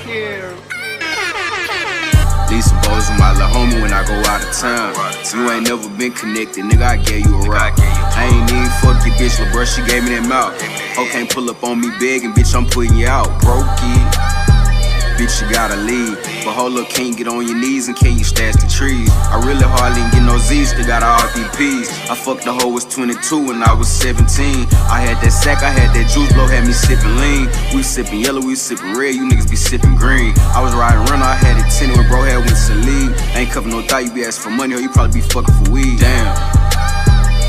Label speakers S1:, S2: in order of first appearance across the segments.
S1: Leave some boys with my little homie when I go out of town. You ain't never been connected, nigga, I gave you a rock. I ain't even fuck your bitch, lil' bruh, she gave me that mouth. Ho can't pull up on me begging, bitch, I'm putting you out. Broke it, bitch, you gotta leave. But hold up, can't get on your knees and can't you stash the trees. I really hardly ain't get no Z's, still got all RPPs. I fucked the hoe was 22 when I was 17. I had that sack, I had that juice blow, had me sipping lean. We sipping yellow, we sipping red, you niggas be sipping green. I was riding around, I had it tinted when bro had went to leave. I ain't cover no thought, you be asking for money or you probably be fucking for weed. Damn.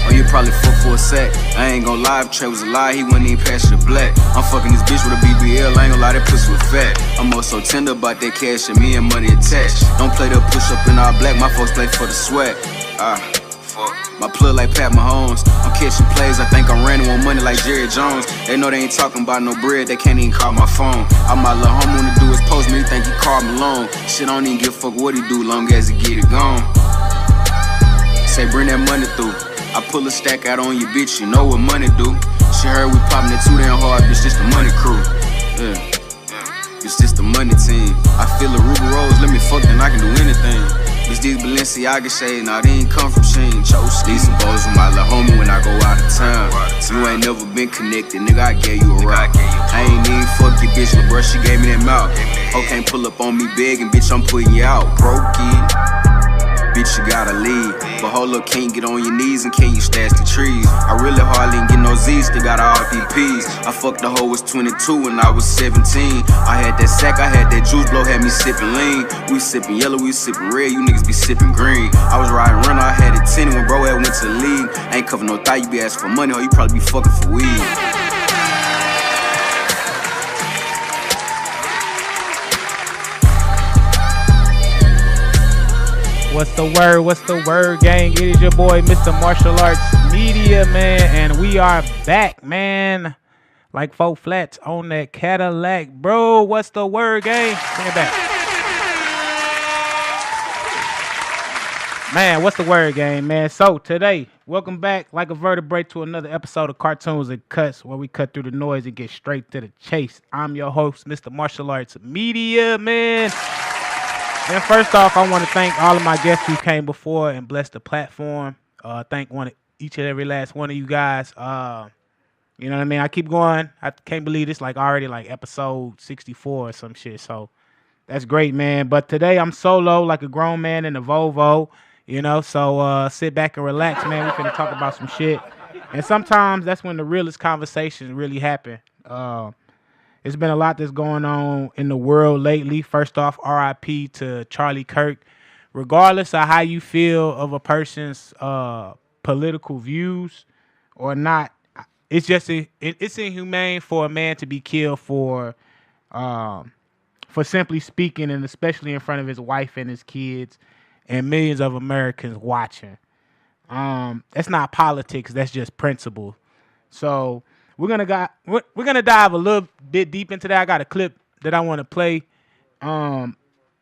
S1: Or you probably fuck for a sack. I ain't gon' lie, if Trey was a lie, he wouldn't even pass you the black. I'm fucking this bitch with a BBL, I ain't gon' lie, that pussy was fat. I'm also tender about that cash and me and money attached. Don't play the push up in all black, my folks play for the sweat. Fuck. My plug like Pat Mahomes. I'm catching plays, I think I'm running with money like Jerry Jones. They know they ain't talking about no bread, they can't even call my phone. All my little homie wanna do is post me, he think he called me alone. Shit, I don't even give a fuck what he do, long as he get it gone. Say bring that money through. I pull a stack out on your bitch, you know what money do. She heard we poppin' it too damn hard, bitch, this the money crew. Yeah, bitch, this the money team. I feel a Ruby Rose, let me fuck, then I can do anything. Bitch, these Balenciaga shades, nah, they ain't come from Sheen. Leave some boys with my little homie when I go out of town. You ain't never been connected, nigga, I gave you a rock. I ain't even fuck your bitch, lil' bruh, she gave me that mouth. Ho can't pull up on me begging, bitch, I'm putting you out. Broke it, bitch, you gotta leave. But hold up, can't get on your knees and can't you stash the trees. I really hardly ain't get no Z's, still got all RPPs. I fucked the hoe was 22 when I was 17. I had that sack, I had that juice blow, had me sipping lean. We sipping yellow, we sipping red, you niggas be sipping green. I was riding around, I had it tinted when bro had went to the league. I ain't cover no thought, you be asking for money or you probably be fucking for weed.
S2: What's the word? What's the word, gang? It is your boy, Mr. MarshallArtz Media, man, and we are back, man. Like 4 flats on that Cadillac, bro. What's the word, gang? Bring it back. Man, what's the word, gang, man? So, today, welcome back, like a vertebrae, to another episode of Cartunes and Cuts, where we cut through the noise and get straight to the chase. I'm your host, Mr. MarshallArtz Media, man. And first off, I want to thank all of my guests who came before and blessed the platform. Thank each and every last one of you guys. You know what I mean? I keep going. I can't believe it's like already like episode 64 or some shit. So that's great, man. But today I'm solo like a grown man in a Volvo, you know. So sit back and relax, man. We're finna talk about some shit. And sometimes that's when the realest conversations really happen. It's been a lot that's going on in the world lately. First off, RIP to Charlie Kirk. Regardless of how you feel of a person's political views or not, it's just it's inhumane for a man to be killed for simply speaking, and especially in front of his wife and his kids and millions of Americans watching. That's not politics. That's just principle. So we're gonna dive a little bit deep into that. I got a clip that I want to play, and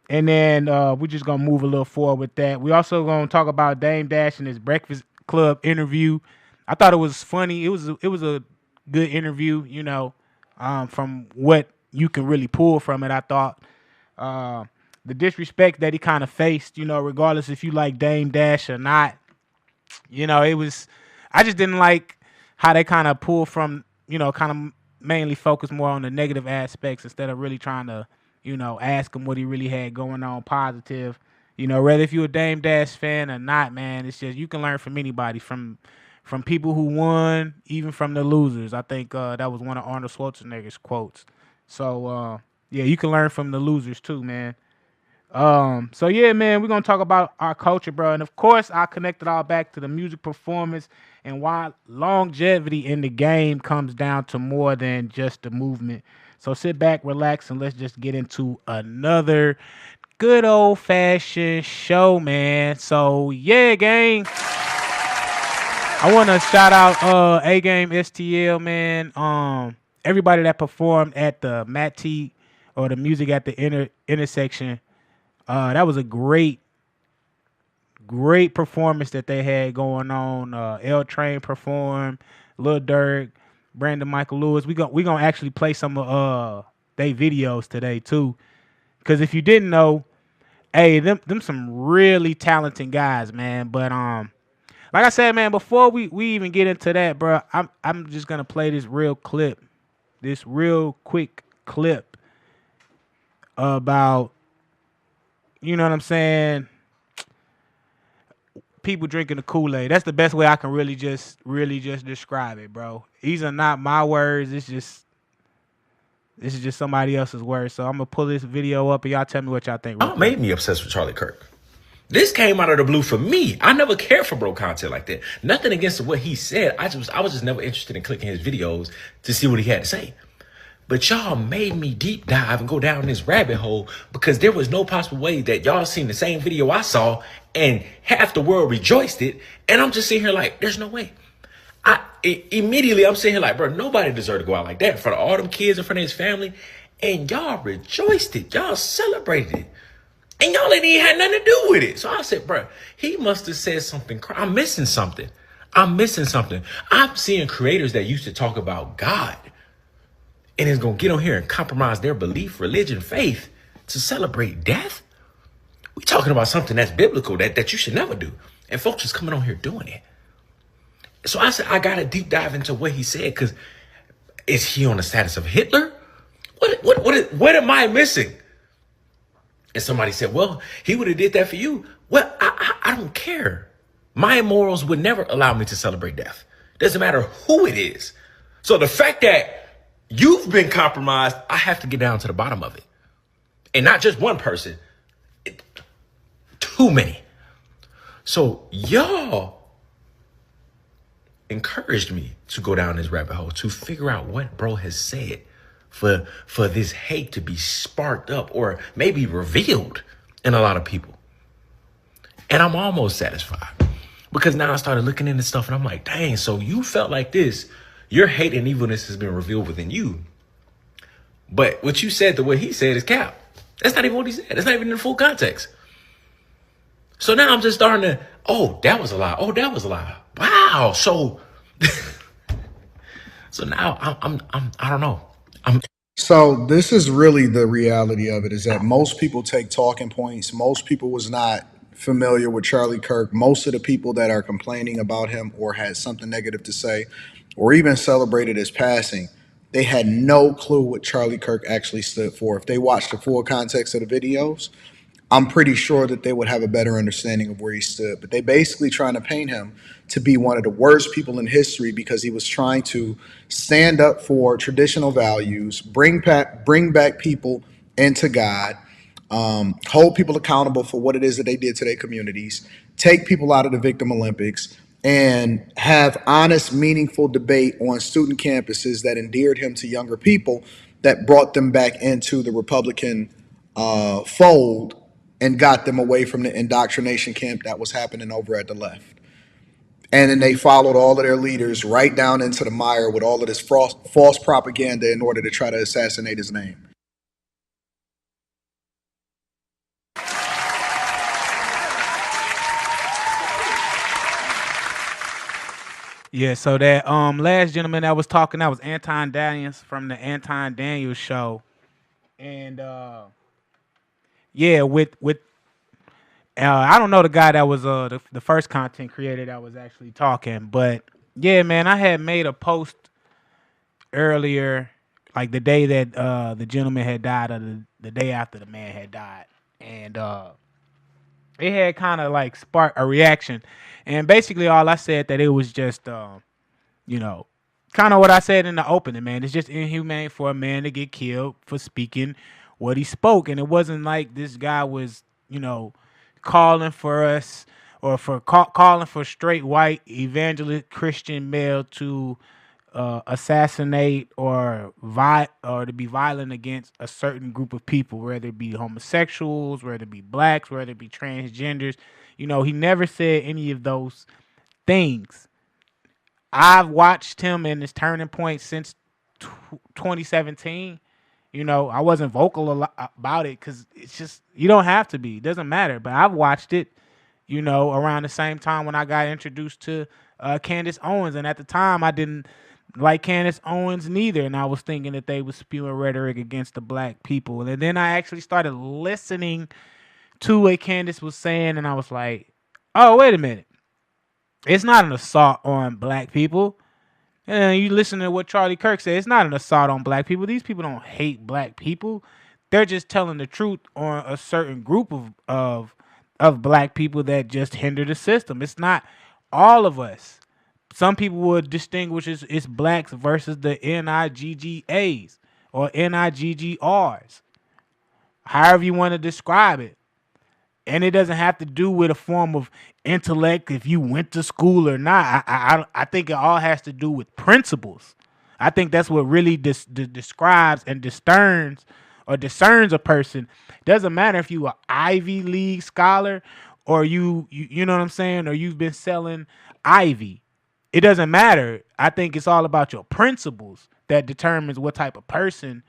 S2: then we're just gonna move a little forward with that. We also gonna talk about Dame Dash and his Breakfast Club interview. I thought it was funny. It was a good interview, you know, from what you can really pull from it. I thought the disrespect that he kind of faced, you know, regardless if you like Dame Dash or not, you know, I just didn't like how they kind of pull from, you know, kind of mainly focus more on the negative aspects instead of really trying to, you know, ask him what he really had going on positive. You know, whether if you're a Dame Dash fan or not, man, it's just you can learn from anybody, from people who won, even from the losers. I think that was one of Arnold Schwarzenegger's quotes. So, yeah, you can learn from the losers too, man. So yeah, man, we're gonna talk about our culture, bro. And of course, I connect it all back to the music performance and why longevity in the game comes down to more than just the movement. So sit back, relax, and let's just get into another good old fashioned show, man. So yeah, gang. I want to shout out A Game STL, man. Everybody that performed at the Matt T or the music at the intersection. That was a great performance that they had going on. L Train performed, Lil Durk, Brandon Michael Lewis. We gonna actually play some of their videos today too. Because if you didn't know, hey, them some really talented guys, man. But like I said, man, before we even get into that, bro, I'm just gonna play this real quick clip about, you know what I'm saying, people drinking the Kool-Aid. That's the best way I can really just describe it, bro. These are not my words. This is just somebody else's words. So I'm gonna pull this video up and y'all tell me what y'all think real
S3: Y'all
S2: quick.
S3: made me obsessed with Charlie Kirk. This came out of the blue for me. I never cared for bro content like that. Nothing against what he said. I was just never interested in clicking his videos to see what he had to say. But y'all made me deep dive and go down this rabbit hole because there was no possible way that y'all seen the same video I saw and half the world rejoiced it. And I'm just sitting here like, there's no way. Immediately I'm sitting here like, bro, nobody deserved to go out like that in front of all them kids, in front of his family. And y'all rejoiced it. Y'all celebrated it. And y'all ain't even had nothing to do with it. So I said, bro, he must have said something. I'm missing something. I'm seeing creators that used to talk about God and is going to get on here and compromise their belief, religion, faith to celebrate death. We talking about something that's biblical that you should never do. And folks is coming on here doing it. So I said, I got to deep dive into what he said, because is he on the status of Hitler? What am I missing? And somebody said, well, he would have did that for you. Well, I don't care. My morals would never allow me to celebrate death. Doesn't matter who it is. So the fact that you've been compromised, I have to get down to the bottom of it. And not just one person, too many. So y'all encouraged me to go down this rabbit hole to figure out what bro has said for this hate to be sparked up or maybe revealed in a lot of people. And I'm almost satisfied, because now I started looking into stuff and I'm like, dang, so you felt like this, your hate and evilness has been revealed within you. But what you said to what he said is cap. That's not even what he said. That's not even in the full context. So now I'm just starting to, oh, that was a lie. Oh, that was a lie. Wow. So, so now I don't know.
S4: So this is really the reality of it, is that most people take talking points. Most people was not familiar with Charlie Kirk. Most of the people that are complaining about him or had something negative to say or even celebrated his passing, they had no clue what Charlie Kirk actually stood for. If they watched the full context of the videos, I'm pretty sure that they would have a better understanding of where he stood. But they basically trying to paint him to be one of the worst people in history because he was trying to stand up for traditional values, bring back people into God, hold people accountable for what it is that they did to their communities, take people out of the Victim Olympics, and have honest, meaningful debate on student campuses that endeared him to younger people, that brought them back into the Republican fold and got them away from the indoctrination camp that was happening over at the left. And then they followed all of their leaders right down into the mire with all of this false propaganda in order to try to assassinate his name.
S2: Yeah, so that last gentleman that was talking, that was Anton Daniels from the Anton Daniels show. And yeah, with I don't know the guy that was the first content creator that was actually talking, but yeah, man, I had made a post earlier, like the day that the gentleman had died, or the day after the man had died, and it had kind of like sparked a reaction. And basically, all I said that it was just you know, kind of what I said in the opening, man. It's just inhumane for a man to get killed for speaking what he spoke, and it wasn't like this guy was, calling for us, or for calling for straight white evangelist Christian male to assassinate or to be violent against a certain group of people, whether it be homosexuals, whether it be blacks, whether it be transgenders. He never said any of those things. I've watched him in his turning point since 2017. I wasn't vocal a lot about it because it's just, you don't have to be. It doesn't matter. But I've watched it, around the same time when I got introduced to Candace Owens. And at the time, I didn't like Candace Owens neither. And I was thinking that they was spewing rhetoric against the black people. And then I actually started listening to what Candace was saying, and I was like, oh, wait a minute. It's not an assault on black people. And you listen to what Charlie Kirk said, it's not an assault on black people. These people don't hate black people. They're just telling the truth on a certain group of black people that just hinder the system. It's not all of us. Some people would distinguish it's blacks versus the NIGGAs or NIGGRs, however you want to describe it. And it doesn't have to do with a form of intellect if you went to school or not. I think it all has to do with principles. I think that's what really describes and discerns a person. Doesn't matter if you are Ivy League scholar or you know what I'm saying, or you've been selling Ivy. It doesn't matter. I think it's all about your principles that determines what type of person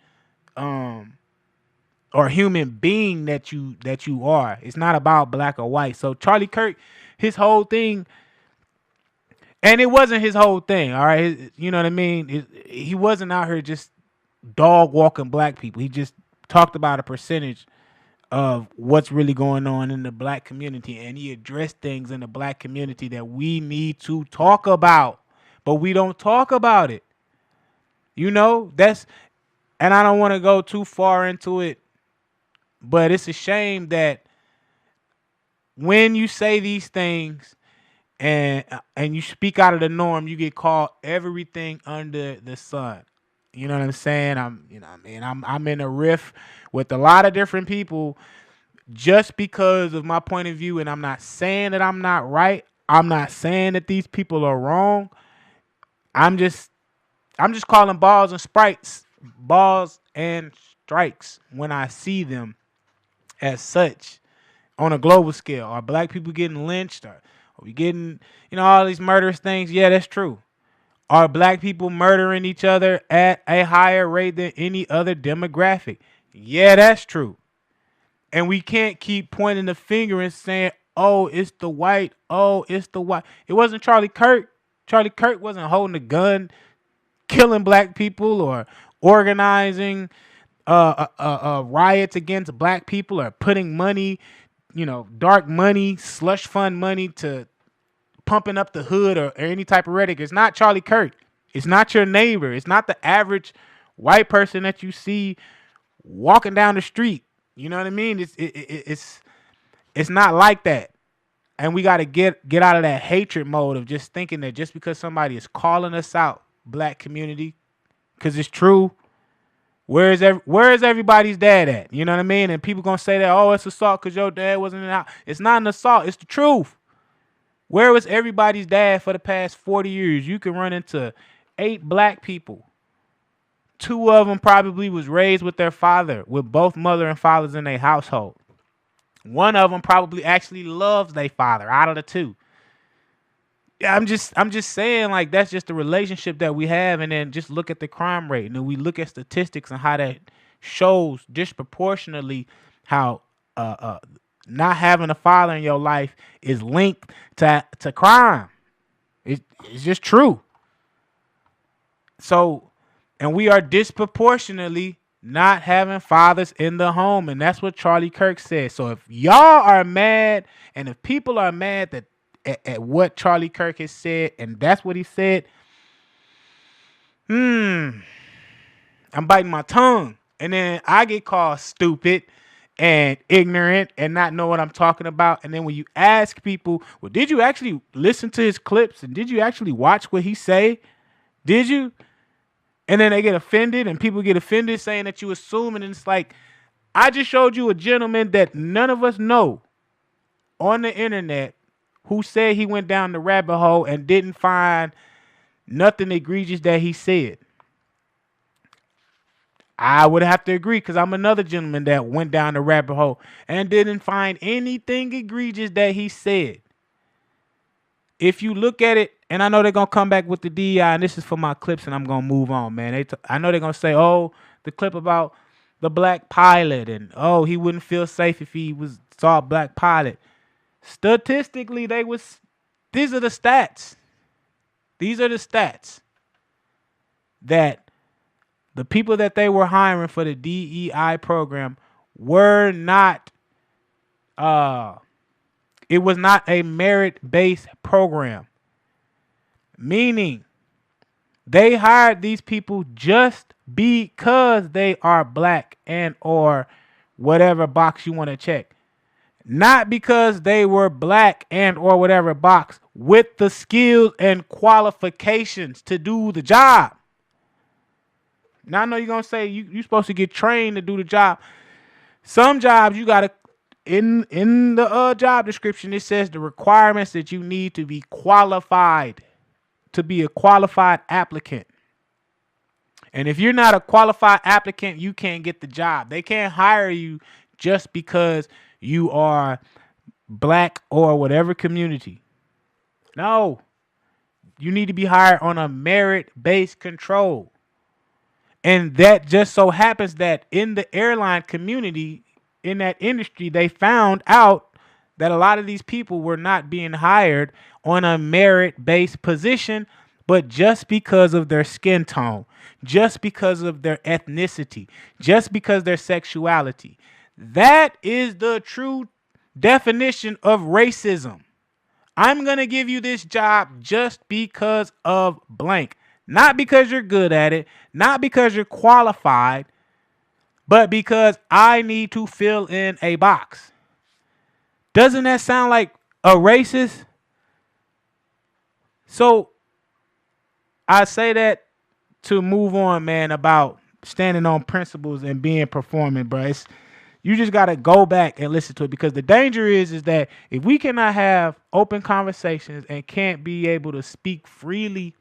S2: or human being that you are. It's not about black or white. So Charlie Kirk, his whole thing, and it wasn't his whole thing, all right? You know what I mean? He wasn't out here just dog walking black people. He just talked about a percentage of what's really going on in the black community, and he addressed things in the black community that we need to talk about, but we don't talk about it. You know, and I don't want to go too far into it, but it's a shame that when you say these things and you speak out of the norm, you get called everything under the sun. You know what I'm saying? I'm in a riff with a lot of different people just because of my point of view, and I'm not saying that I'm not right. I'm not saying that these people are wrong. I'm just calling balls and strikes when I see them as such on a global scale. Are black people getting lynched? Are we getting, all these murderous things? Yeah, that's true. Are black people murdering each other at a higher rate than any other demographic? Yeah, that's true. And we can't keep pointing the finger and saying, oh, it's the white. Oh, it's the white. It wasn't Charlie Kirk. Charlie Kirk wasn't holding a gun, killing black people or organizing riots against black people or putting money, dark money, slush fund money to pumping up the hood or any type of rhetoric. It's not Charlie Kirk. It's not your neighbor. It's not the average white person that you see walking down the street. You know what I mean? It's not like that. And we got to get out of that hatred mode of just thinking that just because somebody is calling us out, black community, because it's true. Where is everybody's dad at? You know what I mean? And people gonna say that, oh, it's assault because your dad wasn't in the house. It's not an assault. It's the truth. Where was everybody's dad for the past 40 years? You can run into 8 black people. 2 of them probably was raised with their father, with both mother and fathers in their household. 1 of them probably actually loves their father out of the 2. Yeah, I'm just saying, like, that's just the relationship that we have. And then just look at the crime rate. And then we look at statistics and how that shows disproportionately how not having a father in your life is linked to crime. It's just true. So, and we are disproportionately not having fathers in the home. And that's what Charlie Kirk said. So if y'all are mad, and if people are mad that at what Charlie Kirk has said, and that's what he said, I'm biting my tongue. And then I get called stupid and ignorant and not know what I'm talking about. And then when you ask people, well, did you actually listen to his clips? And did you actually watch what he say? Did you? And then they get offended, and people get offended saying that you assuming. And it's like, I just showed you a gentleman that none of us know on the internet who said he went down the rabbit hole and didn't find nothing egregious that he said. I would have to agree, because I'm another gentleman that went down the rabbit hole and didn't find anything egregious that he said. If you look at it, and I know they're going to come back with the DEI, and this is for my clips, and I'm going to move on, man. I know they're going to say, oh, the clip about the black pilot, and, oh, he wouldn't feel safe if he saw a black pilot. Statistically, these are the stats. These are the stats. that the people that they were hiring for the DEI program were not it was not a merit-based program. Meaning they hired these people just because they are black and or whatever box you want to check. Not because they were black and or whatever box with the skills and qualifications to do the job. Now I know you're going to say you're supposed to get trained to do the job. Some jobs you got to, in the job description, it says the requirements that you need to be qualified, to be a qualified applicant. And if you're not a qualified applicant, you can't get the job. They can't hire you just because you are black or whatever community. No. You need to be hired on a merit-based control. And that just so happens that in the airline community, in that industry, they found out that a lot of these people were not being hired on a merit-based position, but just because of their skin tone, just because of their ethnicity, just because of their sexuality. That is the true definition of racism. I'm going to give you this job just because of blank. Not because you're good at it, not because you're qualified, but because I need to fill in a box. Doesn't that sound like a racist? So I say that to move on, man, about standing on principles and being performing, bro. You just got to go back and listen to it, because the danger is that if we cannot have open conversations and can't be able to speak freely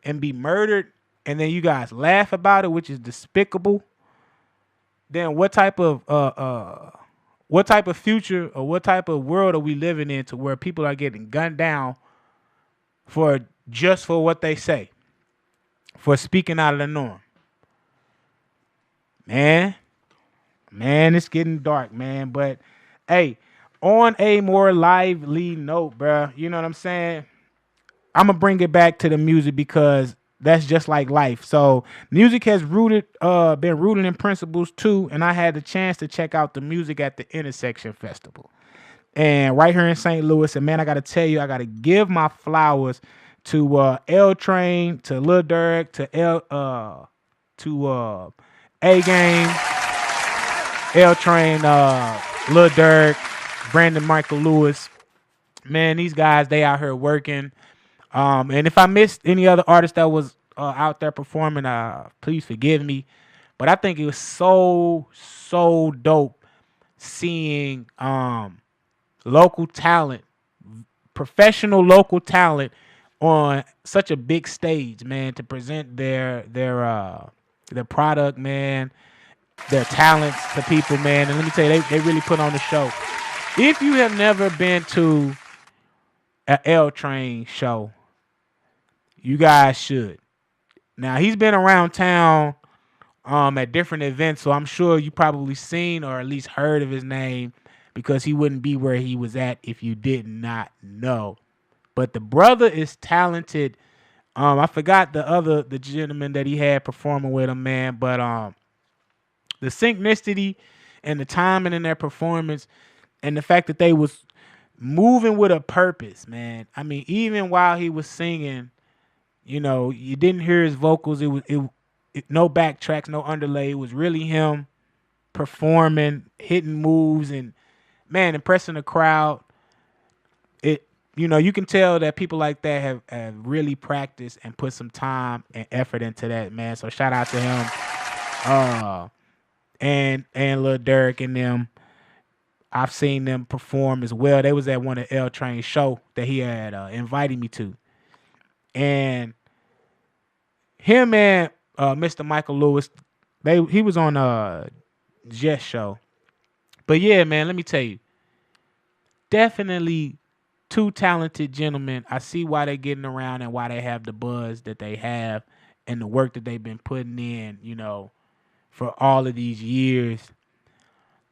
S2: and be murdered, and then you guys laugh about it, which is despicable, then what type of future or what type of world are we living in to where people are getting gunned down for what they say, for speaking out of the norm? Man, it's getting dark, man. But hey, on a more lively note, bro, you know what I'm saying? I'm gonna bring it back to the music, because that's just like life. So music has been rooted in principles too. And I had the chance to check out the music at the Intersection Festival, and right here in St. Louis. And man, I gotta tell you, I gotta give my flowers to L Train, to Lil Durk, to A Game, L Train, Lil Durk, Brandon Michael Lewis. Man, these guys, they out here working. And if I missed any other artist that was out there performing, please forgive me. But I think it was so dope seeing local talent, professional local talent on such a big stage, man, to present their product, man, their talents to people, man. And let me tell you, they really put on the show. If you have never been to an L Train show, you guys should. Now, he's been around town at different events, so I'm sure you probably seen or at least heard of his name, because he wouldn't be where he was at if you did not know. But the brother is talented. I forgot the gentleman that he had performing with him, man. But the synchronicity and the timing in their performance, and the fact that they was moving with a purpose, man. I mean, even while he was singing, you know, you didn't hear his vocals. It was no backtracks, no underlay. It was really him performing, hitting moves, and man, impressing the crowd. You can tell that people like that have really practiced and put some time and effort into that, man. So shout out to him, and Lil Durk and them. I've seen them perform as well. They was at one of L Train's show that he had invited me to, and him and Mr. Michael Lewis, he was on Jess show. But yeah, man, let me tell you, definitely two talented gentlemen. I see why they're getting around and why they have the buzz that they have and the work that they've been putting in, for all of these years.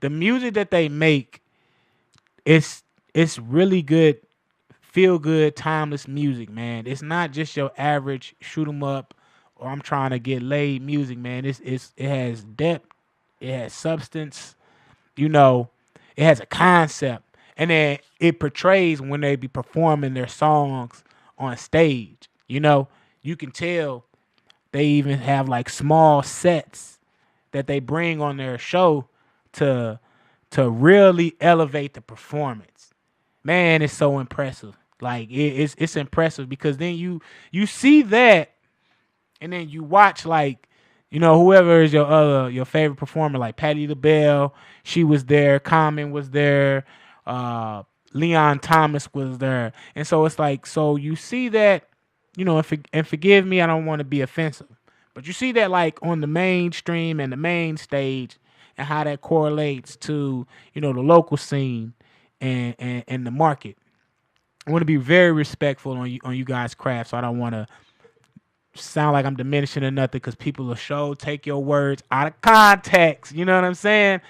S2: The music that they make, it's really good, feel good, timeless music, man. It's not just your average shoot 'em up or I'm trying to get laid music, man. It has depth, it has substance, you know, it has a concept. And then it portrays when they be performing their songs on stage. You know, you can tell they even have like small sets that they bring on their show to really elevate the performance. Man, it's so impressive. Like it's impressive because then you see that, and then you watch like, you know, whoever is your favorite performer, like Patti LaBelle, she was there, Common was there, Leon Thomas was there, and so it's like, so you see that, you know, and forgive me, I don't want to be offensive, but you see that like on the mainstream and the main stage, and how that correlates to, you know, the local scene and the market. I want to be very respectful on you guys' craft, so I don't want to sound like I'm diminishing or nothing, because people will show take your words out of context. You know what I'm saying?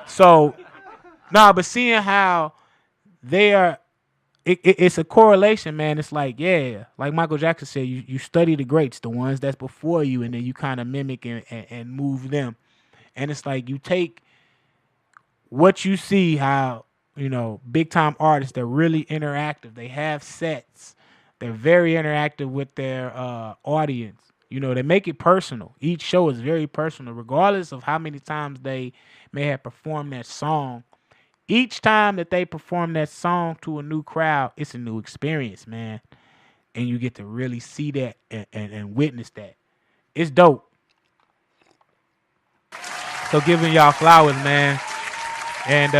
S2: So, but seeing how they are, it's a correlation, man. It's like, yeah, like Michael Jackson said, you study the greats, the ones that's before you, and then you kind of mimic and move them. And it's like you take what you see, how, you know, big time artists, they're really interactive. They have sets. They're very interactive with their audience. You know, they make it personal. Each show is very personal, regardless of how many times they may have performed that song. Each time that they perform that song to a new crowd, it's a new experience, man. And you get to really see that and witness that. It's dope. So giving y'all flowers, man. And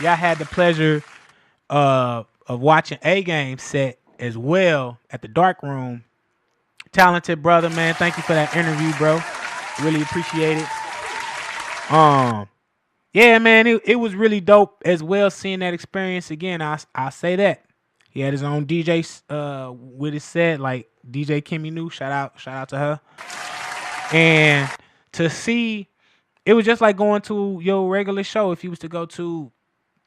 S2: y'all had the pleasure of watching A Game set as well at the Dark Room. Talented brother, man. Thank you for that interview, bro. Really appreciate it. Yeah, man, it was really dope as well seeing that experience again. I say that. He had his own DJ with his set, like DJ Kimmy New. Shout out to her. And to see, it was just like going to your regular show. If you was to go to,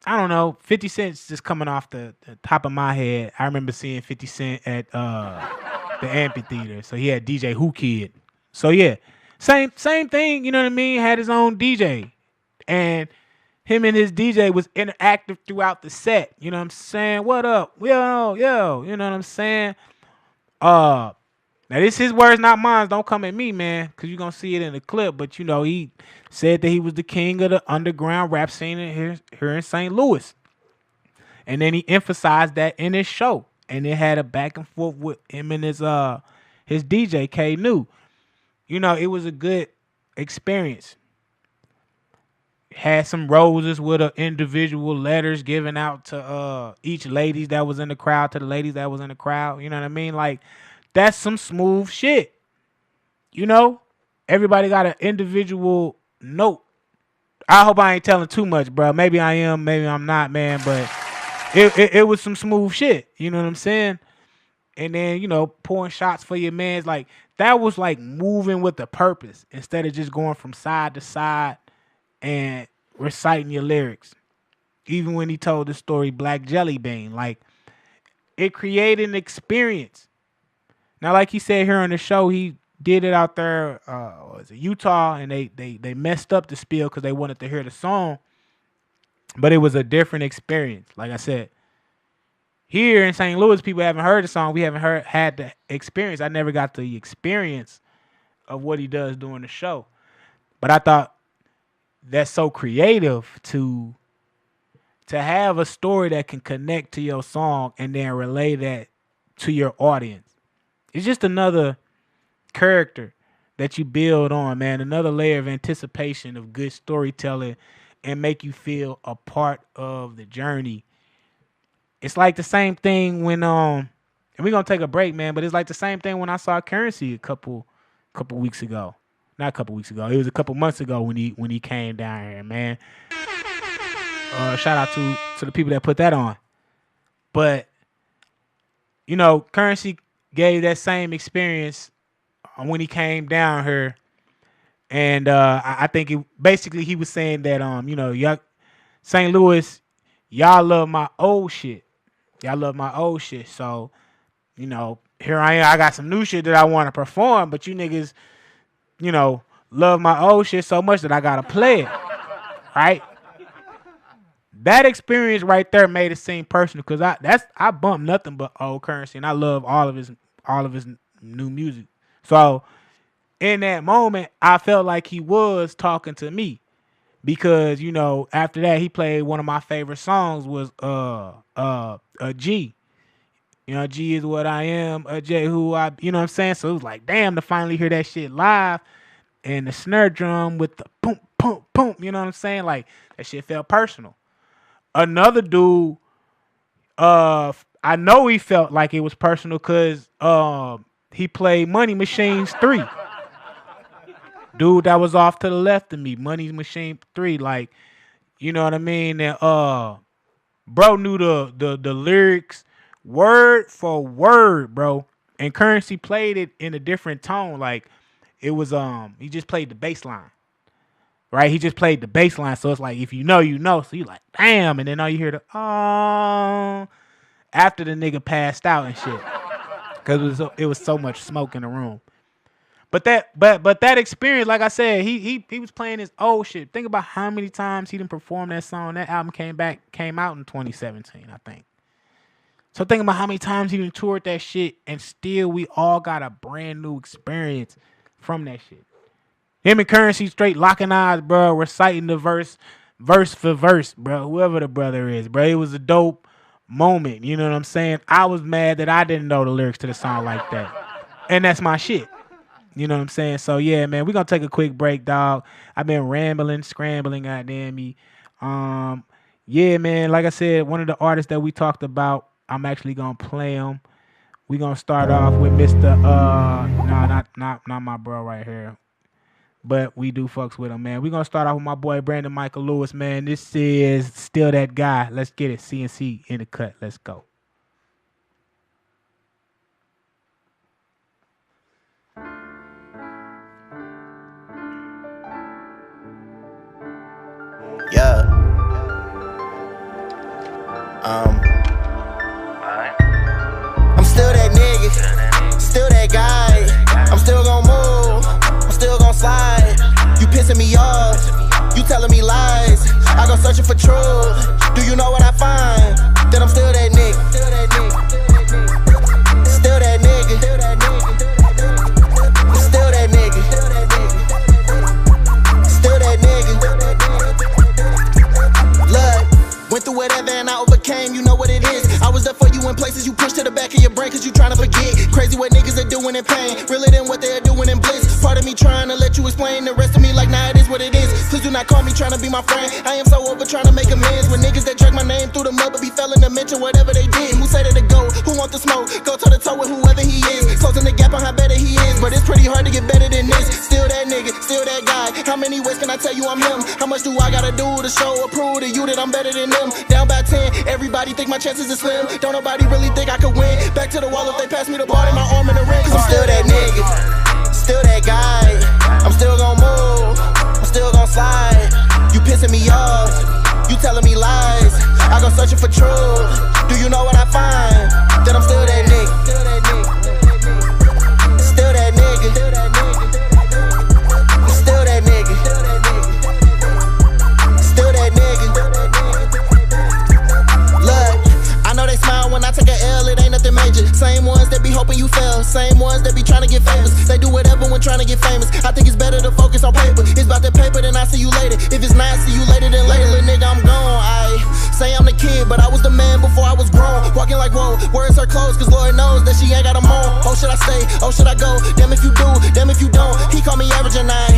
S2: I don't know, 50 Cent's just coming off the top of my head. I remember seeing 50 Cent at the amphitheater. So he had DJ Who Kid. So yeah, same thing. You know what I mean? Had his own DJ, and him and his DJ was interactive throughout the set. You know what I'm saying? What up? Yo. You know what I'm saying? Now this his words, not mine. Don't come at me, man, because you're going to see it in the clip. But, you know, he said that he was the king of the underground rap scene here in St. Louis. And then he emphasized that in his show. And it had a back and forth with him and his DJ, K New. You know, it was a good experience. Had some roses with individual letters given out to each ladies that was in the crowd, to the ladies that was in the crowd. You know what I mean? Like, that's some smooth shit. You know? Everybody got an individual note. I hope I ain't telling too much, bro. Maybe I am, maybe I'm not, man. But it was some smooth shit. You know what I'm saying? And then, you know, pouring shots for your mans. Like, that was like moving with a purpose instead of just going from side to side and reciting your lyrics. Even when he told the story Black Jelly Bean, like, it created an experience. Now, like he said here on the show, he did it out there, was it Utah, and they messed up the spiel because they wanted to hear the song, but it was a different experience. Like I said, here in St. Louis, people haven't heard the song. We haven't had the experience. I never got the experience of what he does during the show, but I thought that's so creative to have a story that can connect to your song and then relay that to your audience. It's just another character that you build on, man. Another layer of anticipation of good storytelling and make you feel a part of the journey. It's like the same thing when and we're gonna take a break, man, but it's like the same thing when I saw Currency a couple weeks ago. Not a couple weeks ago. It was a couple months ago when he came down here, man. Shout out to the people that put that on. But, you know, Currency gave that same experience when he came down here. And I think he was saying that, you know, y'all, St. Louis, y'all love my old shit. Y'all love my old shit. So, you know, here I am. I got some new shit that I want to perform, but you niggas, you know, love my old shit so much that I gotta play it, right? That experience right there made it seem personal because I bump nothing but old Currency, and I love all of his new music. So in that moment, I felt like he was talking to me because, you know, after that he played one of my favorite songs was a G. You know, G is what I am, a J who I, you know what I'm saying? So it was like, damn, to finally hear that shit live and the snare drum with the boom, boom, boom, you know what I'm saying? Like, that shit felt personal. Another dude, I know he felt like it was personal because he played Money Machines 3. Dude that was off to the left of me, Money Machine 3, like, you know what I mean? And bro knew the lyrics word for word, bro. And Currency played it in a different tone. Like, it was he just played the bass line. Right? He just played the bass line. So it's like, if you know, you know. So you like, damn, and then all you hear the after the nigga passed out and shit. Cause it was so much smoke in the room. But that experience, like I said, he was playing his old shit. Think about how many times he didn't perform that song. That album came out in 2017, I think. So think about how many times he done toured that shit, and still we all got a brand new experience from that shit. Him and Currency straight locking eyes, bro, reciting the verse for verse, bro. Whoever the brother is, bro. It was a dope moment. You know what I'm saying? I was mad that I didn't know the lyrics to the song like that. And that's my shit. You know what I'm saying? So, yeah, man, we're going to take a quick break, dog. I've been rambling, scrambling, goddamn me. Yeah, man, like I said, one of the artists that we talked about, I'm actually going to play him. We're going to start off with Mr. Not my bro right here. But we do fucks with him, man. We're going to start off with my boy, Brandon Michael Lewis, man. This is Still That Guy. Let's get it. CNC in the cut. Let's go.
S5: Yeah. I'm still that nigga, still that guy. I'm still gon' move, I'm still gon' slide. You pissing me off, you telling me lies. I go searching for truth. Do you know what I find? That I'm still that nigga, still that nigga, still that nigga, still that nigga, still that nigga, still that nigga. Went through whatever and I overcame, you know what it is. I was there for you in places you push to the back of your brain cause you tryna forget. Crazy what niggas are doing in pain, realer than what they're doing in bliss. Part of me trying to let you explain the rest of me like nah it is what it is. Please do not call me trying to be my friend. I am so over trying to make amends with niggas that drag my name through the mud but be failing to mention whatever they did. Who say that to go, who want the smoke, go toe to toe with whoever he is. Closing the gap on how better he is, but it's pretty hard to get better than this. Still that nigga, still that guy. How many ways can I tell you I'm him? How much do I gotta do to show or prove to you that I'm better than them? Down by 10, everybody think my chances are slim. Don't nobody really think I could win. Back to the wall if they pass me the ball in my arm in the ring. Cause I'm still that nigga, still that guy. I'm still gon' move, I'm still gon' slide. You pissing me off, you telling me lies. I go searching for truth. Do you know what I find? That I'm still that nigga, still that nigga, still that nigga, still that nigga, still that nigga. Look, I know they smile when I take a L, it ain't nothing major. Same ones that be hoping you fail, same ones that be trying to get famous. They do whatever when trying to get famous. I think it's better to focus on paper. It's about the paper, then I see you later. If it's not, see you later than later. Little nigga, I'm gone. I say I'm the kid, but I was the man before I was grown. Walking like whoa, words are closed, cause Lord knows that she ain't got a moan. Oh, should I stay? Oh, should I go? Damn if you do, damn if you don't. He called me average and I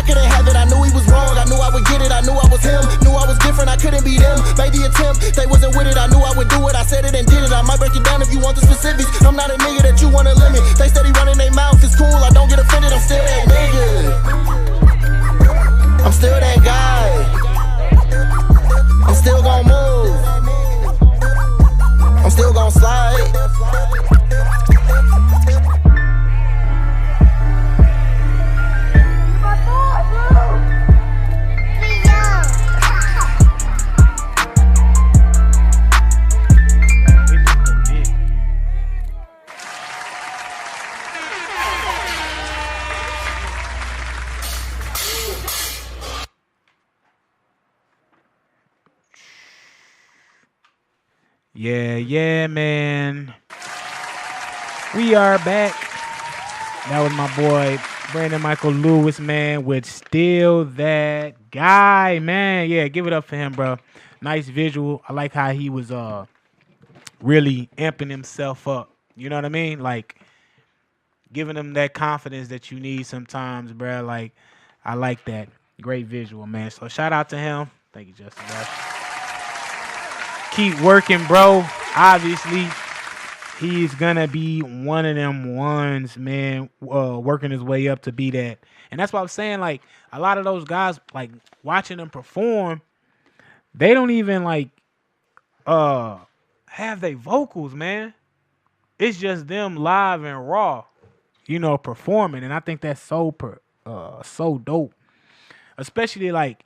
S5: couldn't have it. I knew he was wrong. I knew I would get it. I knew I was him. Knew I was different. I couldn't be them. Made the attempt. They wasn't with it. I knew I would do it. I said it and did it. I might break it down if you want the specifics. I'm not a nigga that you wanna limit. They steady running their mouth. It's cool. I don't get offended. I'm still that nigga. I'm still that guy. I'm still gon' move. I'm still gon' slide.
S2: Yeah, man. We are back. That was my boy Brandon Michael Lewis, man, with Still That Guy, man. Yeah, give it up for him, bro. Nice visual. I like how he was really amping himself up. You know what I mean? Like giving him that confidence that you need sometimes, bro. Like I like that. Great visual, man. So shout out to him. Thank you, Justin, bro. Keep working, bro. Obviously, he's gonna be one of them ones, man, working his way up to be that. And that's what I'm saying. Like a lot of those guys, like watching them perform, they don't even like have their vocals, man. It's just them live and raw, you know, performing. And I think that's so dope. Especially like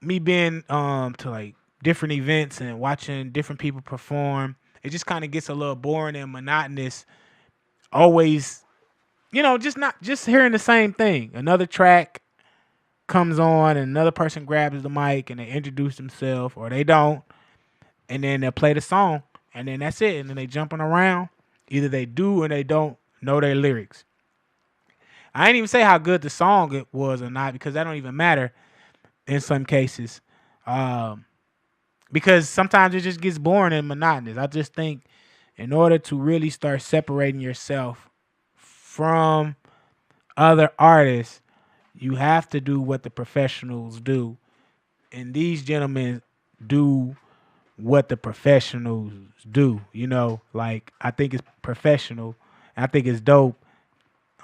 S2: me being to like different events and watching different people perform. It just kind of gets a little boring and monotonous. Always, you know, just hearing the same thing. Another track comes on and another person grabs the mic and they introduce themselves, or they don't, and then they'll play the song, and then that's it. And then they jumping around. Either they do or they don't know their lyrics. I ain't even say how good the song it was or not, because that don't even matter in some cases. Because sometimes it just gets boring and monotonous. I just think in order to really start separating yourself from other artists, you have to do what the professionals do. And these gentlemen do what the professionals do. You know, like I think it's professional. I think it's dope.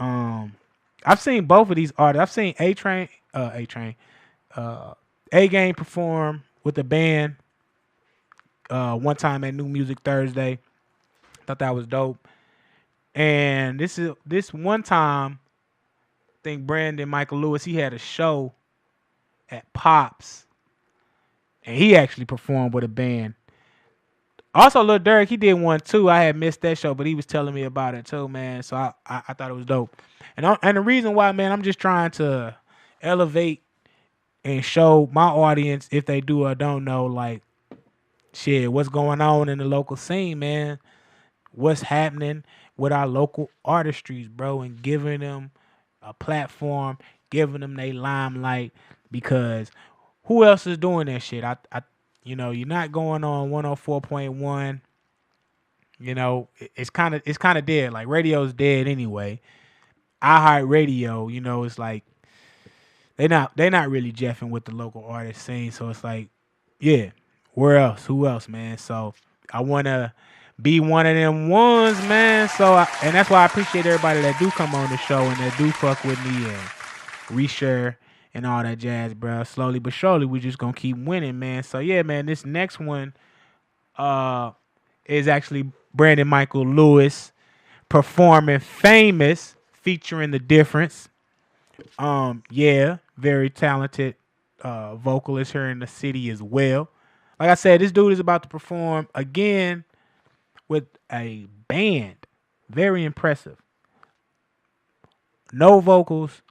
S2: I've seen both of these artists. I've seen A-Game perform with the band one time at New Music Thursday. Thought that was dope. And this one time, I think Brandon Michael Lewis, he had a show at Pops, and he actually performed with a band. Also, Lil Durk, he did one too. I had missed that show, but he was telling me about it too, man. So I thought it was dope. And the reason why, man, I'm just trying to elevate and show my audience, if they do or don't know, like, shit, what's going on in the local scene, man. What's happening with our local artistries, bro, and giving them a platform, giving them their limelight, because who else is doing that shit? You know, you're not going on 104.1. You know, it's kind of dead. Like radio's dead anyway. iHeartRadio, you know, it's like they're not really jeffing with the local artist scene. So it's like, yeah, where else? Who else, man? So I wanna be one of them ones, man. And that's why I appreciate everybody that do come on the show and that do fuck with me and reshare and all that jazz, bro. Slowly but surely, we just gonna keep winning, man. So yeah, man, this next one is actually Brandon Michael Lewis performing Famous, featuring The Difference. Yeah, very talented vocalist here in the city as well. Like I said, this dude is about to perform again with a band. Very impressive. No vocals.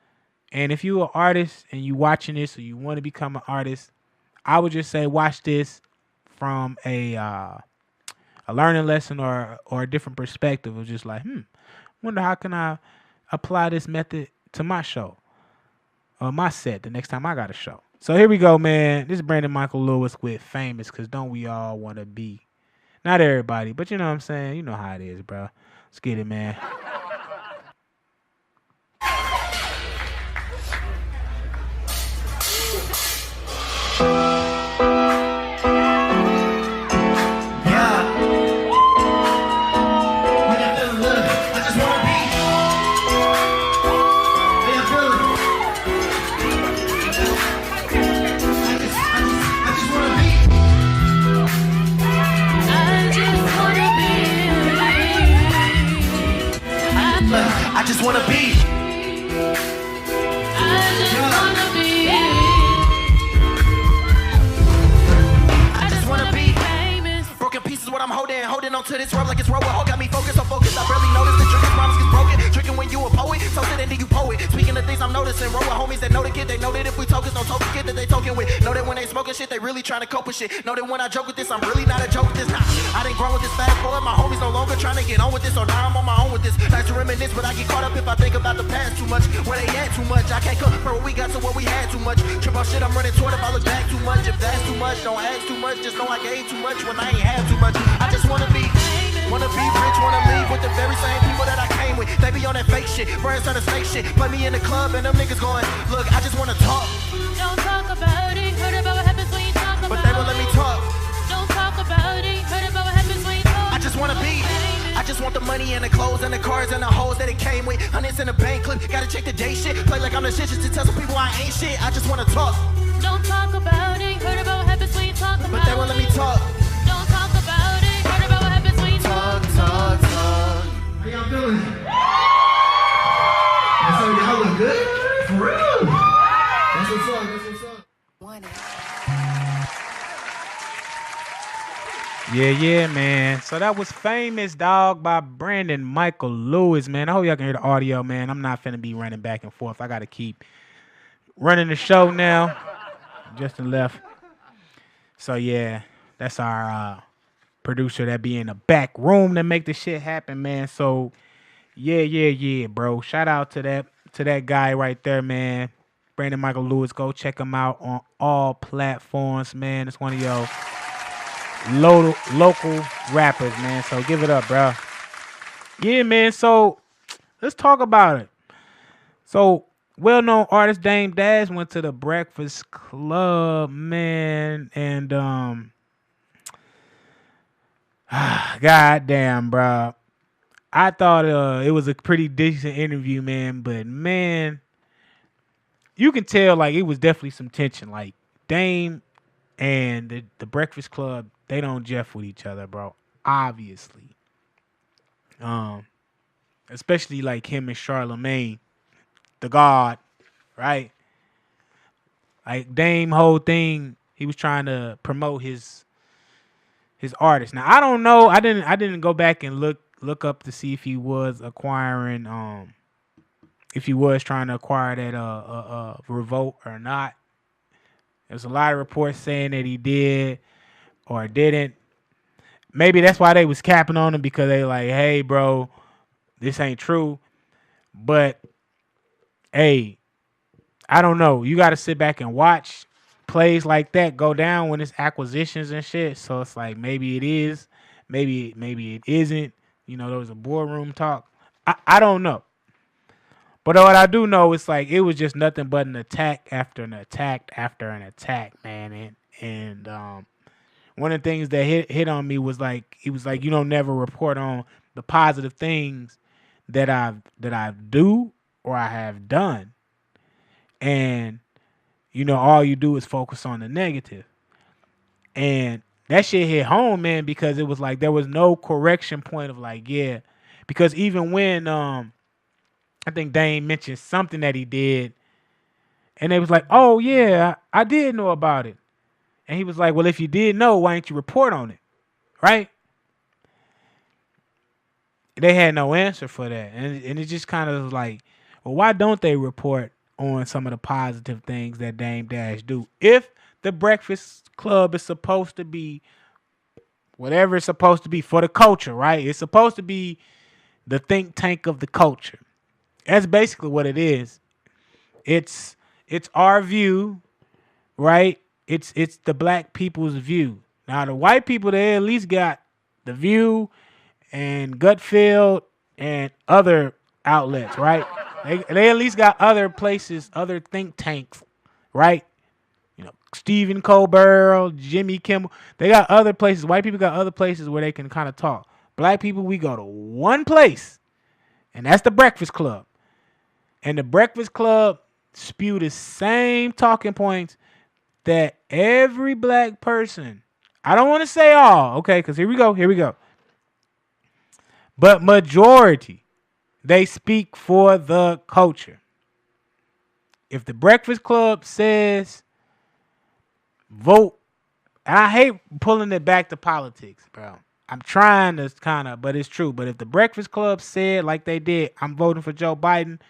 S2: And if you're an artist and you watching this or you want to become an artist, I would just say watch this from a learning lesson or a different perspective of just like, wonder how can I apply this method to my show or my set the next time I got a show. So here we go, man. This is Brandon Michael Lewis with Famous, because don't we all want to be, not everybody, but you know what I'm saying? You know how it is, bro. Let's get it, man.
S5: I just wanna be. I just wanna be famous. Broken pieces, what I'm holding on to this rope like it's rubber. All got me focused, so focused. I barely noticed the triggers, promise gets broken. Tricking when you a poet, so sit and you poet. Speaking of things I'm noticing, roll homies that know the kid, they know that if we talk, it's no token kid that they talking with. Know that when they smoking shit, they really trying to cope with shit. Know that when I joke with this, I'm really not a joke with this. Nah, I didn't grow with this fast forward. My homies no longer trying to get on with this, so now I'm on my own with this. Nice to reminisce, but I get caught up if I think about the past too much. Where they at too much, I can't compare what we got to what we had too much. Trip on shit, I'm running toward if I look back too much. If that's too much, don't ask too much. Just know I gave too much when I ain't had too much. I just wanna be rich, wanna leave with the very same people that I came with. They be on that fake shit, brands on the snake shit. Put me in the club and them niggas going, look, I just wanna talk.
S6: Don't talk about it, heard about what happens when you talk about it.
S5: But they won't let me talk.
S6: Don't talk about it, heard about what happens when you talk.
S5: I just wanna be. I just want the money and the clothes and the cars and the hoes that it came with. Hundreds in the bank clip, gotta check the day shit. Play like I'm the shit just to tell some people I ain't shit. I just wanna talk.
S6: Don't talk about it, heard about what happens when you talk about it.
S5: But they won't let me talk.
S6: Don't talk about it, heard about what happens when you talk.
S5: Talk. How y'all feeling? So y'all look good? For real? That's what's up.
S2: Yeah, man. So that was Famous Dog by Brandon Michael Lewis, man. I hope y'all can hear the audio, man. I'm not finna be running back and forth. I got to keep running the show now. Justin left. So, yeah, that's our producer that be in the back room to make the shit happen, man. So, yeah, bro. Shout out to that guy right there, man. Brandon Michael Lewis. Go check him out on all platforms, man. It's one of your local rappers, man. So give it up, bro. Yeah, man. So let's talk about it. So well-known artist Dame Dash went to the Breakfast Club, man, and goddamn, bro. I thought it was a pretty decent interview, man, but man, you can tell like it was definitely some tension. Like Dame and the Breakfast Club, they don't jeff with each other, bro. Obviously. Especially like him and Charlemagne, the God, right? Like Dame whole thing, he was trying to promote his artist. Now I don't know. I didn't go back and look up to see if he was acquiring if he was trying to acquire that Revolt or not. There's a lot of reports saying that he did or didn't. Maybe that's why they was capping on him, because they like, hey, bro, this ain't true. But, hey, I don't know. You got to sit back and watch plays like that go down when it's acquisitions and shit. So it's like maybe it is, maybe it isn't. You know, there was a boardroom talk. I don't know. But what I do know is like it was just nothing but an attack after an attack after an attack, man. And one of the things that hit on me was like, he was like, you don't never report on the positive things that I do or I have done. And, you know, all you do is focus on the negative. And that shit hit home, man, because it was like there was no correction point of like, yeah. Because even when I think Dame mentioned something that he did, and they was like, oh, yeah, I did know about it. And he was like, well, if you did know, why didn't you report on it? Right? They had no answer for that. And it just kind of was like, well, why don't they report on some of the positive things that Dame Dash do? If the Breakfast Club is supposed to be whatever it's supposed to be for the culture, right? It's supposed to be the think tank of the culture. That's basically what it is. It's our view, right? It's the black people's view. Now the white people, they at least got The View and Gutfeld and other outlets, right? They at least got other places, other think tanks, right? You know, Stephen Colbert, Jimmy Kimmel. They got other places. White people got other places where they can kind of talk. Black people, we go to one place, and that's the Breakfast Club. And the Breakfast Club spew the same talking points that every black person, I don't want to say all, okay, because here we go. But majority, they speak for the culture. If the Breakfast Club says vote, and I hate pulling it back to politics, bro. I'm trying to but it's true. But if the Breakfast Club said like they did, I'm voting for Joe Biden,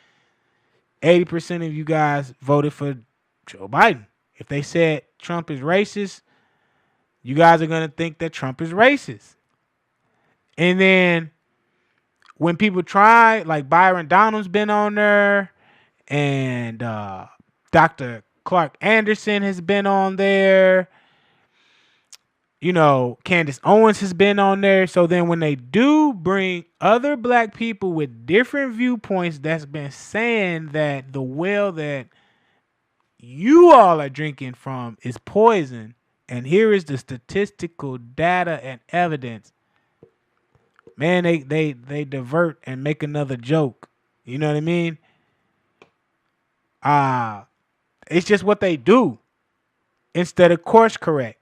S2: 80% of you guys voted for Joe Biden. If they said Trump is racist, you guys are going to think that Trump is racist. And then when people try, like Byron Donald's been on there, and Dr. Clark Anderson has been on there. You know, Candace Owens has been on there. So then when they do bring other black people with different viewpoints that's been saying that the well that you all are drinking from is poison, and here is the statistical data and evidence, man, they divert and make another joke. You know what I mean? It's just what they do instead of course correct.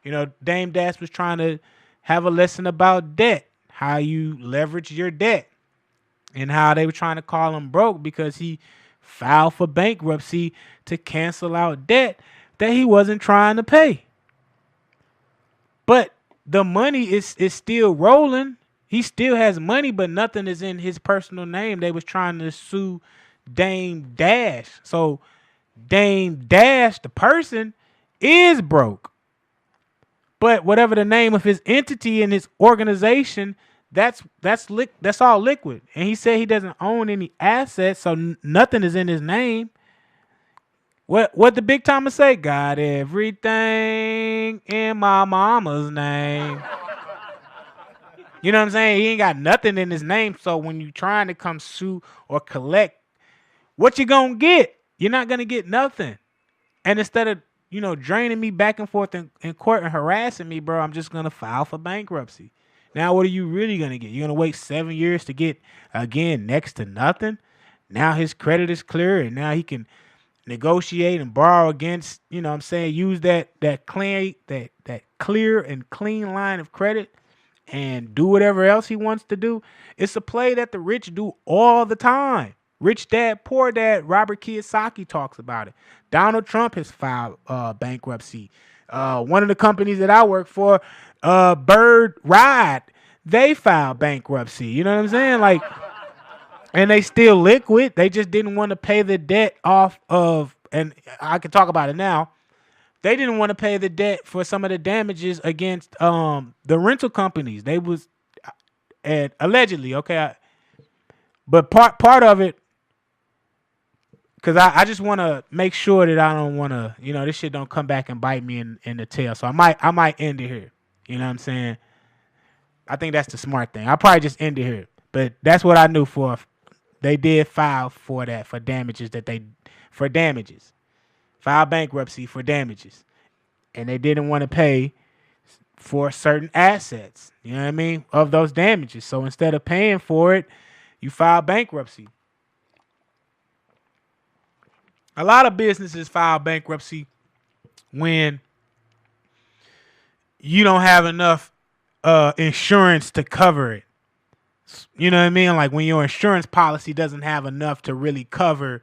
S2: You know, Dame Dash was trying to have a lesson about debt, how you leverage your debt, and how they were trying to call him broke because he filed for bankruptcy to cancel out debt that he wasn't trying to pay. But the money is still rolling. He still has money, but nothing is in his personal name. They was trying to sue Dame Dash. So Dame Dash, the person, is broke. But whatever the name of his entity and his organization, that's all liquid. And he said he doesn't own any assets, so nothing is in his name. What the Big Timers say? Got everything in my mama's name. You know what I'm saying? He ain't got nothing in his name. So when you trying to come sue or collect, what you gonna get? You're not gonna get nothing. And instead of draining me back and forth in court and harassing me, bro, I'm just going to file for bankruptcy. Now, what are you really going to get? You're going to wait 7 years to get, again, next to nothing? Now his credit is clear, and now he can negotiate and borrow against, use that clear and clean line of credit and do whatever else he wants to do. It's a play that the rich do all the time. Rich Dad, Poor Dad, Robert Kiyosaki talks about it. Donald Trump has filed bankruptcy. One of the companies that I work for, Bird Ride, they filed bankruptcy. You know what I'm saying? Like, and they still liquid. They just didn't want to pay the debt off of, and I can talk about it now. They didn't want to pay the debt for some of the damages against the rental companies. They was, and allegedly, okay, but part of it, because I just want to make sure that I don't want to, this shit don't come back and bite me in the tail. So I might end it here. You know what I'm saying? I think that's the smart thing. I'll probably just end it here. But that's what I knew for. They did file for that, for damages File bankruptcy for damages. And they didn't want to pay for certain assets, you know what I mean, of those damages. So instead of paying for it, you file bankruptcy. A lot of businesses file bankruptcy when you don't have enough insurance to cover it. You know what I mean? Like when your insurance policy doesn't have enough to really cover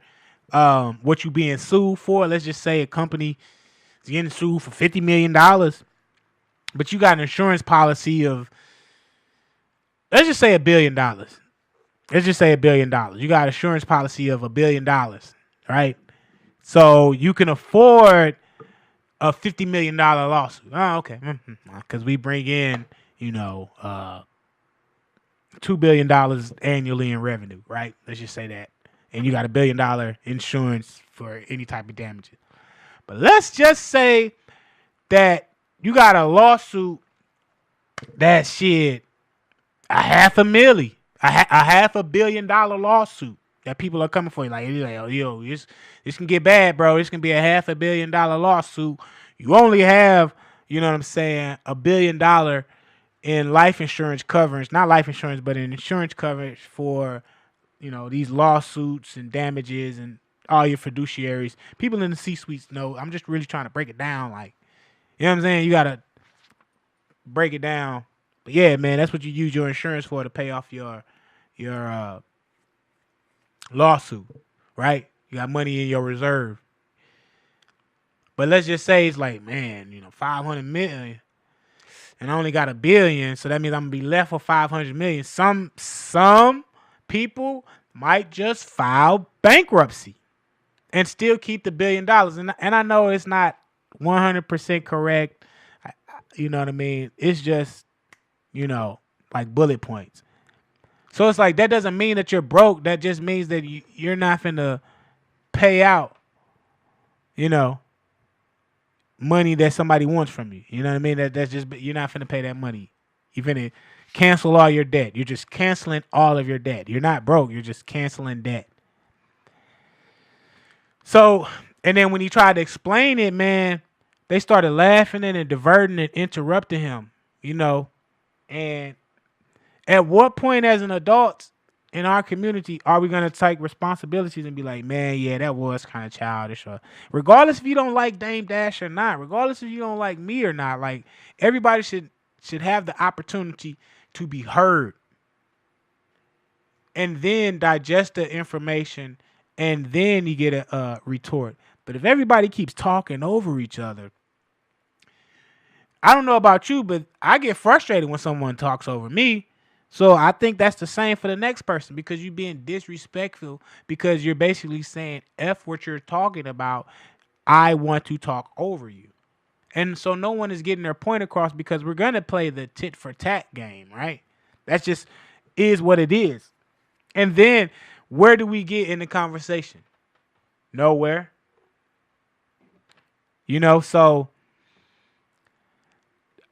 S2: what you being sued for. Let's just say a company is getting sued for $50 million, but you got an insurance policy of, let's just say $1 billion. Let's just say $1 billion. You got an insurance policy of $1 billion, right? So you can afford a $50 million lawsuit. Oh, okay. Because we bring in, $2 billion annually in revenue, right? Let's just say that. And you got $1 billion insurance for any type of damages. But let's just say that you got a lawsuit that shit, $500,000, $500 million lawsuit that people are coming for you. Like, yo, this can get bad, bro. This can be a $500 million lawsuit. You only have, you know what I'm saying, $1 billion in life insurance coverage, not life insurance, but in insurance coverage for, these lawsuits and damages and all your fiduciaries. People in the C-suites know. I'm just really trying to break it down. Like, you know what I'm saying? You got to break it down. But yeah, man, that's what you use your insurance for, to pay off your lawsuit, right? You got money in your reserve. But let's just say it's like, man, $500 million, and I only got $1 billion, so that means I'm gonna be left with $500 million. Some people might just file bankruptcy and still keep the $1 billion. And I know it's not 100% correct. You know what I mean? It's just, like bullet points. So it's like that doesn't mean that you're broke. That just means that you're not finna pay out, money that somebody wants from you. You know what I mean? That's just, you're not finna pay that money. You're finna cancel all your debt. You're just canceling all of your debt. You're not broke. You're just canceling debt. So, and then when he tried to explain it, man, they started laughing and diverting and interrupting him, and at what point as an adult in our community are we going to take responsibilities and be like, man, yeah, that was kind of childish, or regardless if you don't like Dame Dash or not, regardless if you don't like me or not, like everybody should have the opportunity to be heard and then digest the information and then you get a retort. But if everybody keeps talking over each other, I don't know about you, but I get frustrated when someone talks over me. So I think that's the same for the next person, because you're being disrespectful, because you're basically saying, F what you're talking about. I want to talk over you. And so no one is getting their point across, because we're going to play the tit for tat game, right? That's just is what it is. And then where do we get in the conversation? Nowhere. So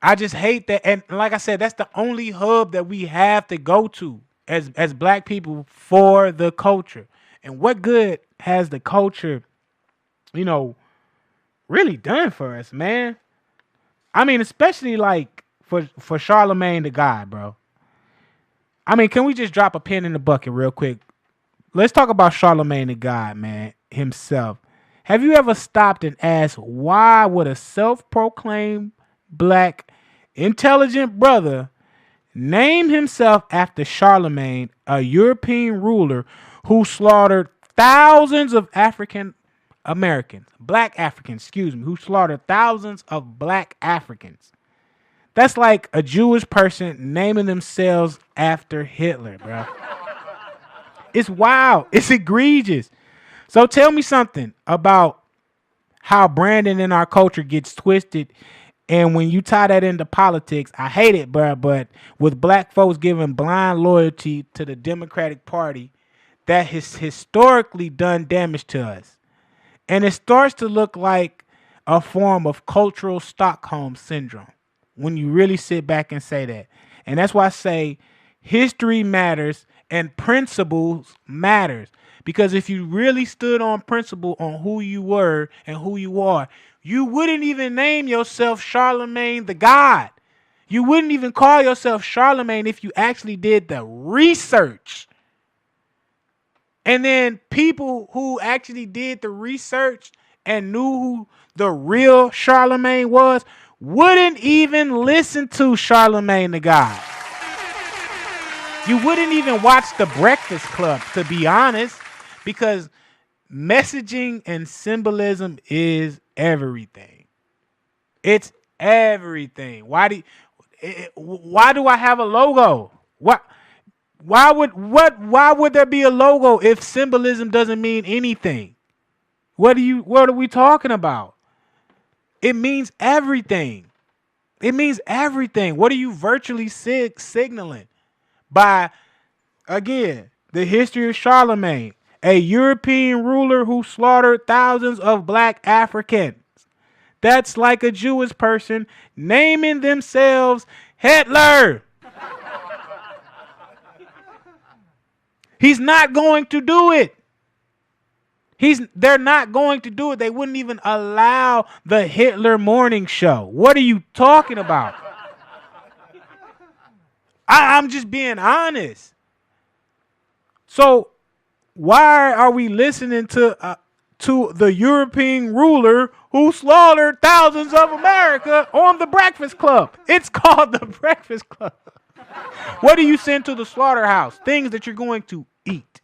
S2: I just hate that. And like I said, that's the only hub that we have to go to as black people for the culture. And what good has the culture, really done for us, man? I mean, especially like for Charlemagne the God, bro. I mean, can we just drop a pin in the bucket real quick? Let's talk about Charlemagne the God, man, himself. Have you ever stopped and asked, why would a self-proclaimed black intelligent brother name himself after Charlemagne, a European ruler who slaughtered thousands of black Africans, who slaughtered thousands of black Africans? That's like a Jewish person naming themselves after Hitler, bro. It's wild. It's egregious. So tell me something about how branding in our culture gets twisted. And when you tie that into politics, I hate it, bro. But with black folks giving blind loyalty to the Democratic Party, that has historically done damage to us. And it starts to look like a form of cultural Stockholm syndrome when you really sit back and say that. And that's why I say history matters and principles matters. Because if you really stood on principle on who you were and who you are, you wouldn't even name yourself Charlemagne the God. You wouldn't even call yourself Charlemagne if you actually did the research. And then people who actually did the research and knew who the real Charlemagne was wouldn't even listen to Charlemagne the God. You wouldn't even watch The Breakfast Club, to be honest, because messaging and symbolism is everything. It's everything. Why do I have a logo? Why would there be a logo if symbolism doesn't mean anything? What are we talking about? It means everything. It means everything. What are you virtually signaling by, again, the history of Charlemagne, a European ruler who slaughtered thousands of black Africans? That's like a Jewish person naming themselves Hitler. He's not going to do it. They're not going to do it. They wouldn't even allow the Hitler morning show. What are you talking about? I'm just being honest. So why are we listening to the European ruler who slaughtered thousands of America on The Breakfast Club? It's called The Breakfast Club. What do you send to the slaughterhouse? Things that you're going to eat.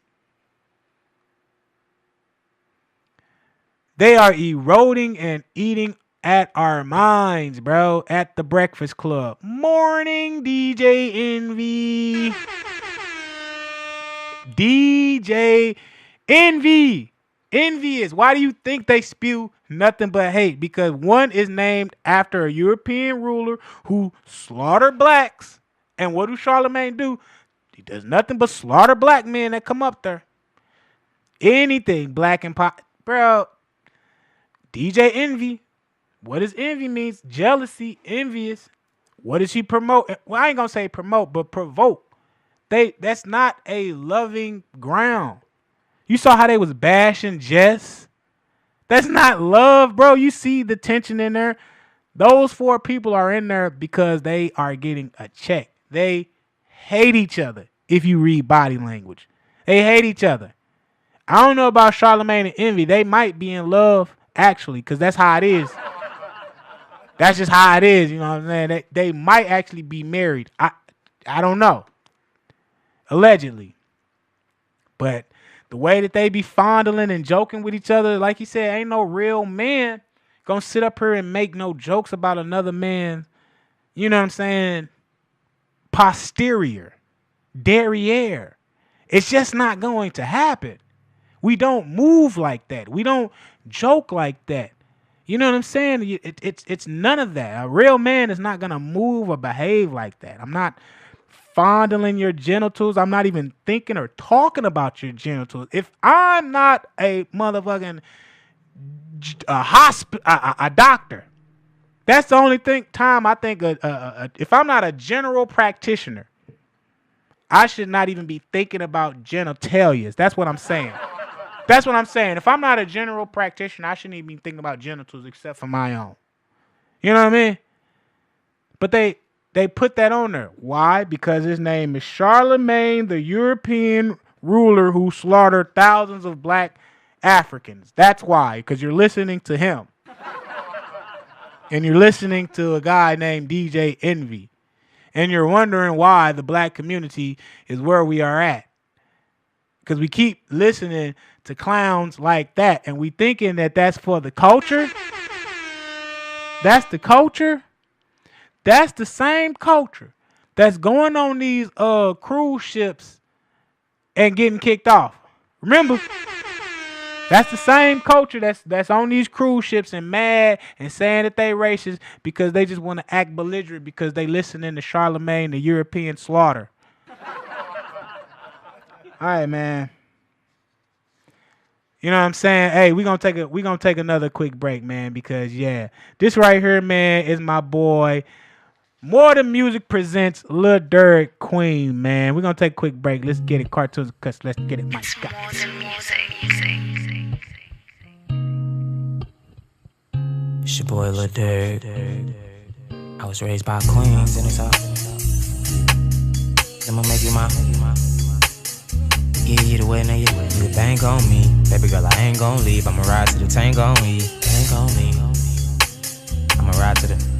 S2: They are eroding and eating at our minds, bro, at The Breakfast Club. Morning, DJ Envy. DJ Envy. Envious. Why do you think they spew nothing but hate? Because one is named after a European ruler who slaughtered blacks. And what do Charlemagne do? He does nothing but slaughter black men that come up there. Anything black and pop. Bro, DJ Envy. What does envy means? Jealousy, envious. What does he promote? Well, I ain't gonna say promote, but provoke. That's not a loving ground. You saw how they was bashing Jess. That's not love, bro. You see the tension in there. Those 4 people are in there because they are getting a check. They hate each other. If you read body language, they hate each other. I don't know about Charlemagne and Envy. They might be in love, actually, because that's how it is. That's just how it is, you know what I'm saying? They might actually be married. I don't know. Allegedly. But the way that they be fondling and joking with each other, like he said, ain't no real man gonna sit up here and make no jokes about another man, you know what I'm saying, posterior, derriere. It's just not going to happen. We don't move like that. We don't joke like that. You know what I'm saying? It's none of that. A real man is not going to move or behave like that. I'm not fondling your genitals. I'm not even thinking or talking about your genitals. If I'm not a motherfucking a doctor, that's the only time I think if I'm not a general practitioner, I should not even be thinking about genitalias. That's what I'm saying. That's what I'm saying. If I'm not a general practitioner, I shouldn't even be thinking about genitals except for my own. You know what I mean? But they put that on there. Why? Because his name is Charlemagne, the European ruler who slaughtered thousands of black Africans. That's why. Because you're listening to him. And you're listening to a guy named DJ Envy. And you're wondering why the black community is where we are at. Because we keep listening to clowns like that. And we thinking that that's for the culture. That's the culture. That's the same culture that's going on these cruise ships and getting kicked off. Remember? That's the same culture that's on these cruise ships and mad and saying that they racist because they just want to act belligerent because they listening to Charlemagne, the European slaughter. All right, man. You know what I'm saying? Hey, we gonna take another quick break, man, because yeah, this right here, man, is my boy. More Than Music presents Lil Durk Queen, man. We're gonna take a quick break. Let's get it. Cartunes and Cuts. Let's get it, Mike.
S7: It's your boy Lil Durk. I was raised by queens and it's all. I'ma make you my. Yeah, you the way now you can bank on me. Baby girl, I ain't gon' leave. I'ma ride to the tank on me. Tank on me. I'ma ride to the.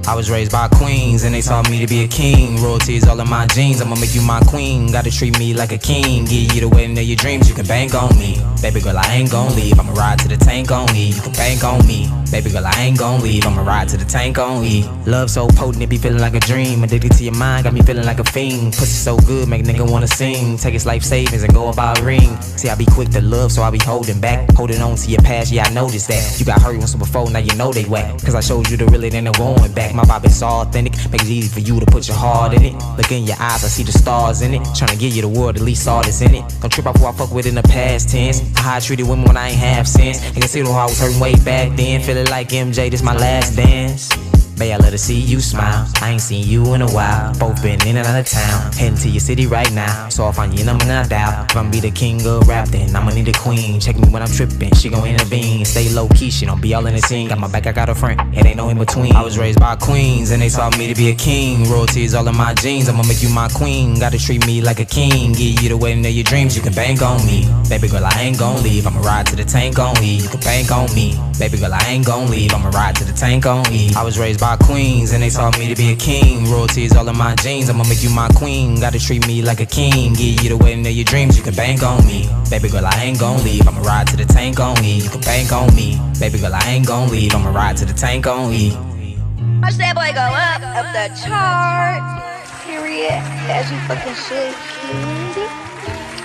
S7: I was raised by queens and they taught me to be a king. Royalty is all in my genes. I'ma make you my queen. Gotta treat me like a king. Give you the wedding of your dreams. You can bank on me. Baby girl, I ain't gon' leave. I'ma ride to the tank on me. You can bank on me. Baby girl, I ain't gon' leave. I'ma ride to the tank on E. Love so potent, it be feeling like a dream. Addicted to your mind, got me feeling like a fiend. Pussy so good, make a nigga wanna sing. Take his life savings and go about a ring. See, I be quick to love, so I be holding back. Holding on to your past, yeah, I noticed that. You got hurt once before, now you know they whack. Cause I showed you the real, it ain't no going back. My vibe is authentic, make it easy for you to put your heart in it. Look in your eyes, I see the stars in it. Tryna give you the world, at least all that's in it. Don't trip off who I fuck with in the past tense. How I treated women when I ain't have sense. And consider how I was hurting way back then. Feeling like MJ, this my last dance. Babe, I love to see you smile. I ain't seen you in a while. Both been in and out of town. Heading to your city right now. So I'll find your number, not doubt. If I'm be the king of rap, then I'ma need a queen. Check me when I'm tripping, she gon' intervene. Stay low key, she don't be all in the scene. Got my back, I got a friend, it ain't no in between. I was raised by queens, and they taught me to be a king. Royalty is all in my genes, I'ma make you my queen. Gotta treat me like a king. Give you the wedding of your dreams, you can bank on me. Baby girl, I ain't gon' leave, I'ma ride to the tank on E. You can bank on me. Baby girl, I ain't gon' leave, I'ma ride to the tank on E. I was raised by queens, and they taught me to be a king. Royalty is all in my genes, I'ma make you my queen. Gotta treat me like a king. Give you the wedding of your dreams, you can bank on me. Baby girl, I ain't gon' leave, I'ma ride to the tank on E. You can bank on me. Baby girl, I ain't gon' leave, I'ma ride to the tank on E.
S8: Watch that boy go up the charts. Period. As you fucking should, kid.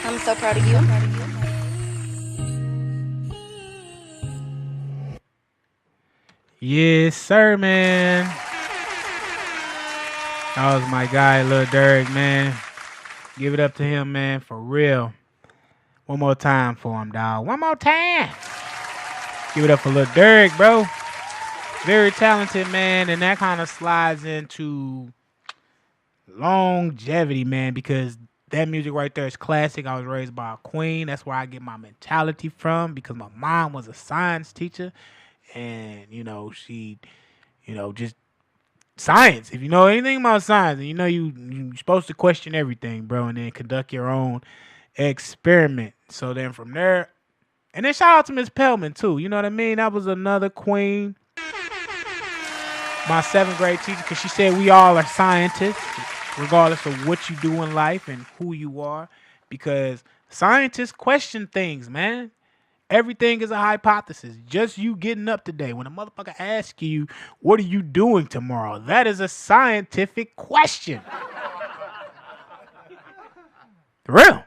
S8: I'm so proud of you.
S2: Yes, sir, man. That was my guy, Lil Durk, man. Give it up to him, man, for real. One more time for him, dog. One more time. Give it up for Lil Durk, bro. Very talented, man, and that kind of slides into longevity, man, because that music right there is classic. I was raised by a queen. That's where I get my mentality from, because my mom was a science teacher, and, she, just science. If you know anything about science, and you're supposed to question everything, bro, and then conduct your own experiment. So then from there, and then shout out to Miss Pellman, too. You know what I mean? That was another queen. My 7th grade teacher, because she said we all are scientists, regardless of what you do in life and who you are, because scientists question things, man. Everything is a hypothesis. Just you getting up today, when a motherfucker asks you, what are you doing tomorrow? That is a scientific question. For real.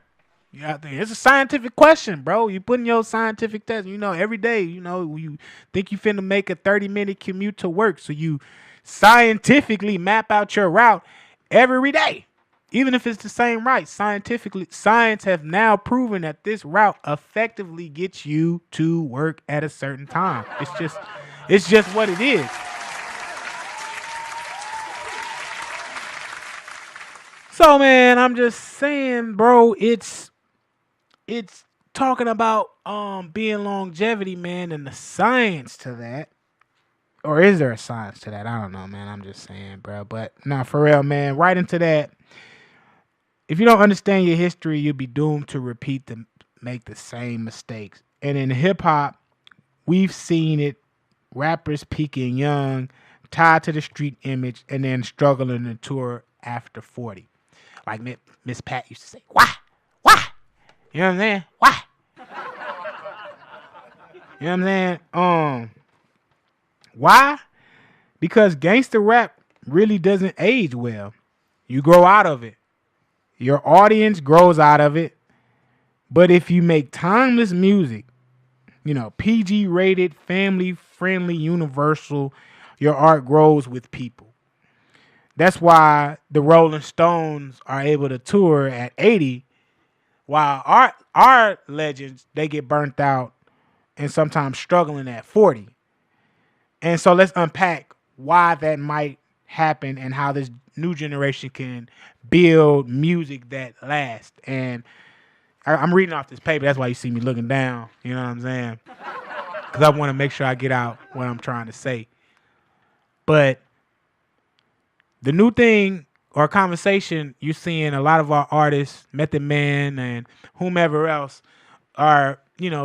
S2: It's a scientific question, bro. You put in your scientific test. Every day, you think you finna make a 30-minute commute to work. So you scientifically map out your route every day. Even if it's the same route. Scientifically, science have now proven that this route effectively gets you to work at a certain time. It's just what it is. So, man, I'm just saying, bro, it's talking about being longevity, man, and the science to that. Or is there a science to that? I don't know, man. I'm just saying, bro. But for real, man, right into that. If you don't understand your history, you'll be doomed to make the same mistakes. And in hip hop, we've seen it. Rappers peaking young, tied to the street image, and then struggling to tour after 40. Like Miss Pat used to say, why? You know what I'm saying? Why? You know what I'm saying? Why? Because gangster rap really doesn't age well. You grow out of it. Your audience grows out of it. But if you make timeless music, PG rated, family friendly, universal, your art grows with people. That's why the Rolling Stones are able to tour at 80, while our legends, they get burnt out and sometimes struggling at 40. And so let's unpack why that might happen and how this new generation can build music that lasts. And I'm reading off this paper. That's why you see me looking down. You know what I'm saying? Because I want to make sure I get out what I'm trying to say. But the new thing or conversation you're seeing a lot of our artists, Method Man and whomever else, are,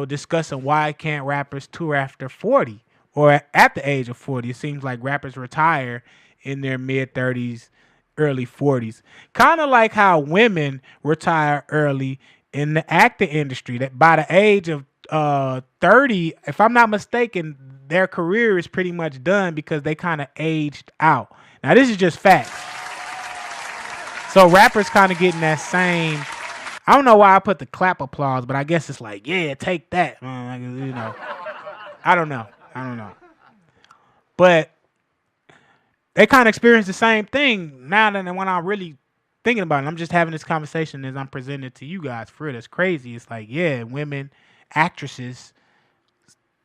S2: discussing why can't rappers tour after 40 or at the age of 40. It seems like rappers retire in their mid-30s, early 40s. Kind of like how women retire early in the acting industry. That by the age of 30, if I'm not mistaken, their career is pretty much done because they kind of aged out. Now, this is just facts. So rappers kind of getting that same. I don't know why I put the clap applause, but I guess it's like, yeah, take that. I don't know. But they kind of experience the same thing now than when I'm really thinking about it. I'm just having this conversation as I'm presenting it to you guys. For real, it's crazy. It's like, yeah, women, actresses,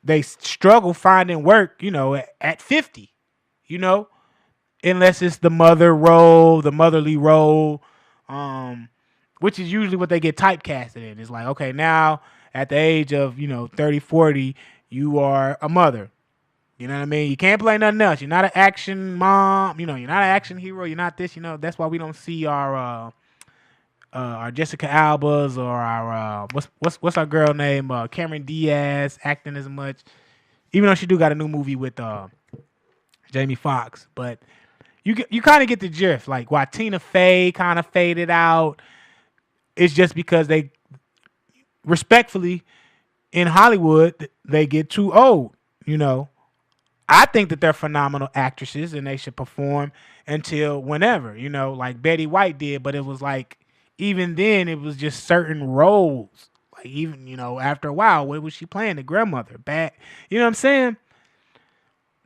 S2: they struggle finding work, at 50, unless it's the motherly role, which is usually what they get typecasted in. It's like, okay, now at the age of, 30, 40, you are a mother. You know what I mean? You can't play nothing else. You're not an action mom. You're not an action hero. You're not this. That's why we don't see our Jessica Albas or our what's our girl name Cameron Diaz acting as much. Even though she do got a new movie with Jamie Foxx, but you kind of get the gist. Like why Tina Fey kind of faded out. It's just because they respectfully in Hollywood they get too old. I think that they're phenomenal actresses and they should perform until whenever, like Betty White did, but it was like even then it was just certain roles. Like even, after a while, what was she playing? The grandmother. Bad. You know what I'm saying?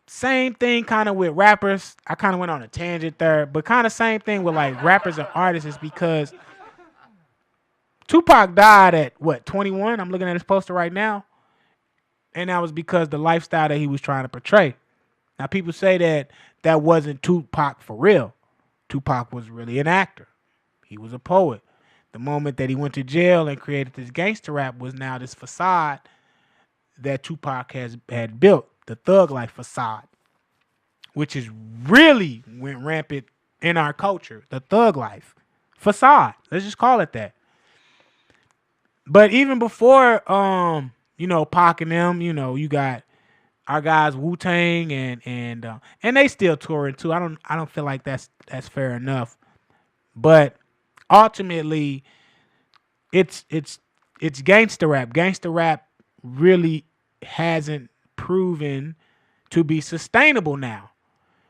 S2: Same thing kind of with rappers. I kind of went on a tangent there, but kind of same thing with like rappers and artists is because Tupac died at 21? I'm looking at his poster right now. And that was because the lifestyle that he was trying to portray. Now people say that wasn't Tupac for real. Tupac was really an actor. He was a poet. The moment that he went to jail and created this gangster rap was now this facade that Tupac had built, the thug life facade, which is really went rampant in our culture, the thug life facade. Let's just call it that. But even before, Pac and them, you got our guys Wu-Tang and they still touring too. I don't feel like that's fair enough. But ultimately, it's gangster rap. Gangster rap really hasn't proven to be sustainable now.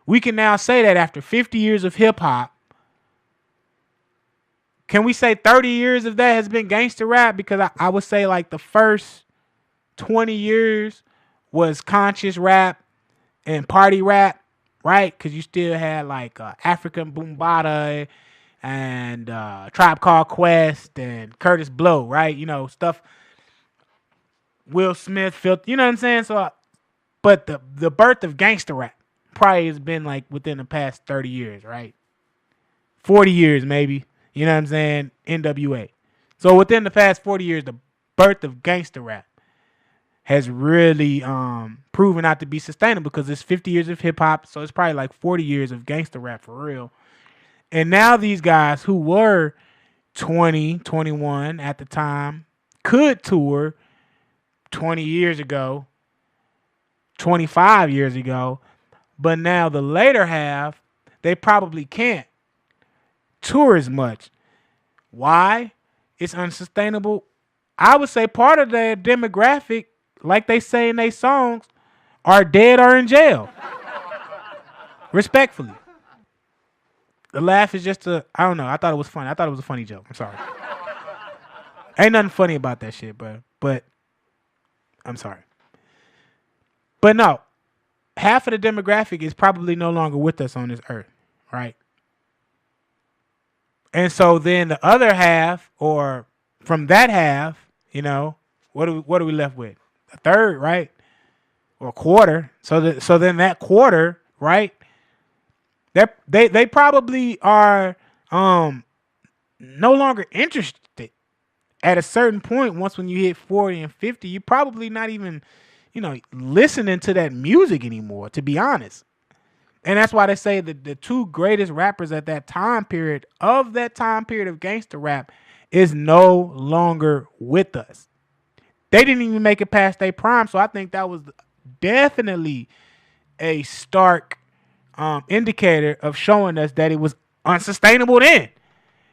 S2: We can now say that after 50 years of hip hop, can we say 30 years of that has been gangster rap? Because I would say like the first 20 years was conscious rap and party rap, right? Because you still had like African Boombata and Tribe Called Quest and Curtis Blow, right? Stuff. Will Smith, Phil, you know what I'm saying? So, but the birth of gangster rap probably has been like within the past 30 years, right? 40 years maybe. You know what I'm saying? NWA. So within the past 40 years, the birth of gangster rap has really proven not to be sustainable because it's 50 years of hip hop. So it's probably like 40 years of gangster rap for real. And now these guys who were 20, 21 at the time could tour 20 years ago, 25 years ago. But now the later half, they probably can't tour as much. Why? It's unsustainable. I would say part of their demographic, like they say in their songs, are dead or in jail. Respectfully. The laugh is just I don't know. I thought it was funny. I thought it was a funny joke. I'm sorry. Ain't nothing funny about that shit, bro. But I'm sorry. But no, half of the demographic is probably no longer with us on this earth, right? And so then the other half, or from that half, what are we left with? A third, right? Or a quarter. So then that quarter, right? They probably are no longer interested. At a certain point, once when you hit 40 and 50, you're probably not even, listening to that music anymore, to be honest. And that's why they say that the two greatest rappers at that time period of gangster rap is no longer with us. They didn't even make it past their prime. So I think that was definitely a stark indicator of showing us that it was unsustainable then.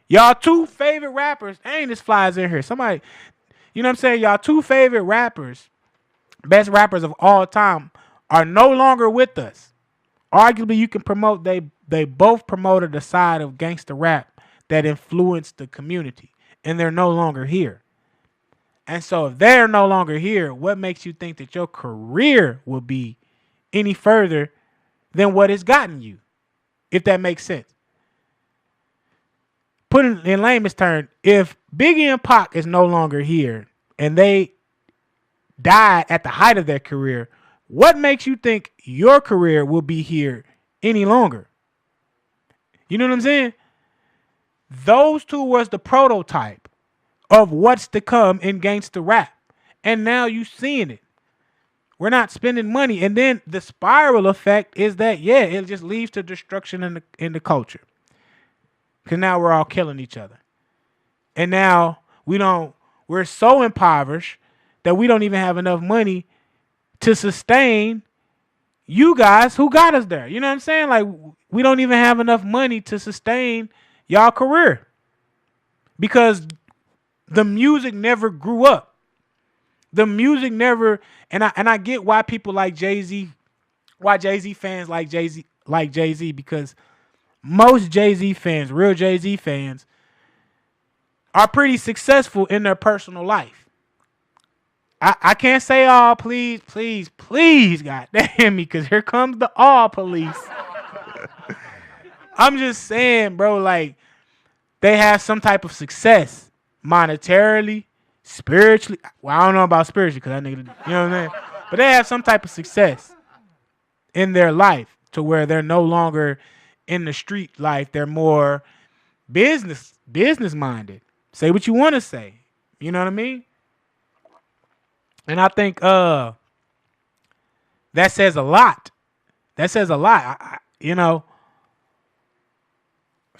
S2: Y'all two favorite rappers, ain't this flies in here. Somebody, you know what I'm saying? Y'all two favorite rappers, best rappers of all time, are no longer with us. Arguably, you can promote, they both promoted a side of gangster rap that influenced the community, and they're no longer here. And so if they're no longer here, what makes you think that your career will be any further than what it's gotten you? If that makes sense. Put it in layman's terms, if Biggie and Pac is no longer here and they died at the height of their career, what makes you think your career will be here any longer? You know what I'm saying? Those two was the prototype of what's to come in gangster rap. And now you seeing it. We're not spending money. And then the spiral effect is that, it just leads to destruction in the culture. Because now we're all killing each other. And now we're so impoverished that we don't even have enough money to sustain you guys who got us there. You know what I'm saying? Like, we don't even have enough money to sustain y'all career. Because the music never grew up. The music never, and I get why people like Jay-Z, why Jay-Z fans like Jay-Z, because most Jay-Z fans, real Jay-Z fans, are pretty successful in their personal life. I can't say all, please, God damn me, because here comes the all police. I'm just saying, bro, like, they have some type of success monetarily, spiritually. Well, I don't know about spiritually because that nigga, you know what I'm saying? But they have some type of success in their life to where they're no longer in the street life. They're more business minded. Say what you want to say. You know what I mean? And I think that says a lot. That says a lot. You know.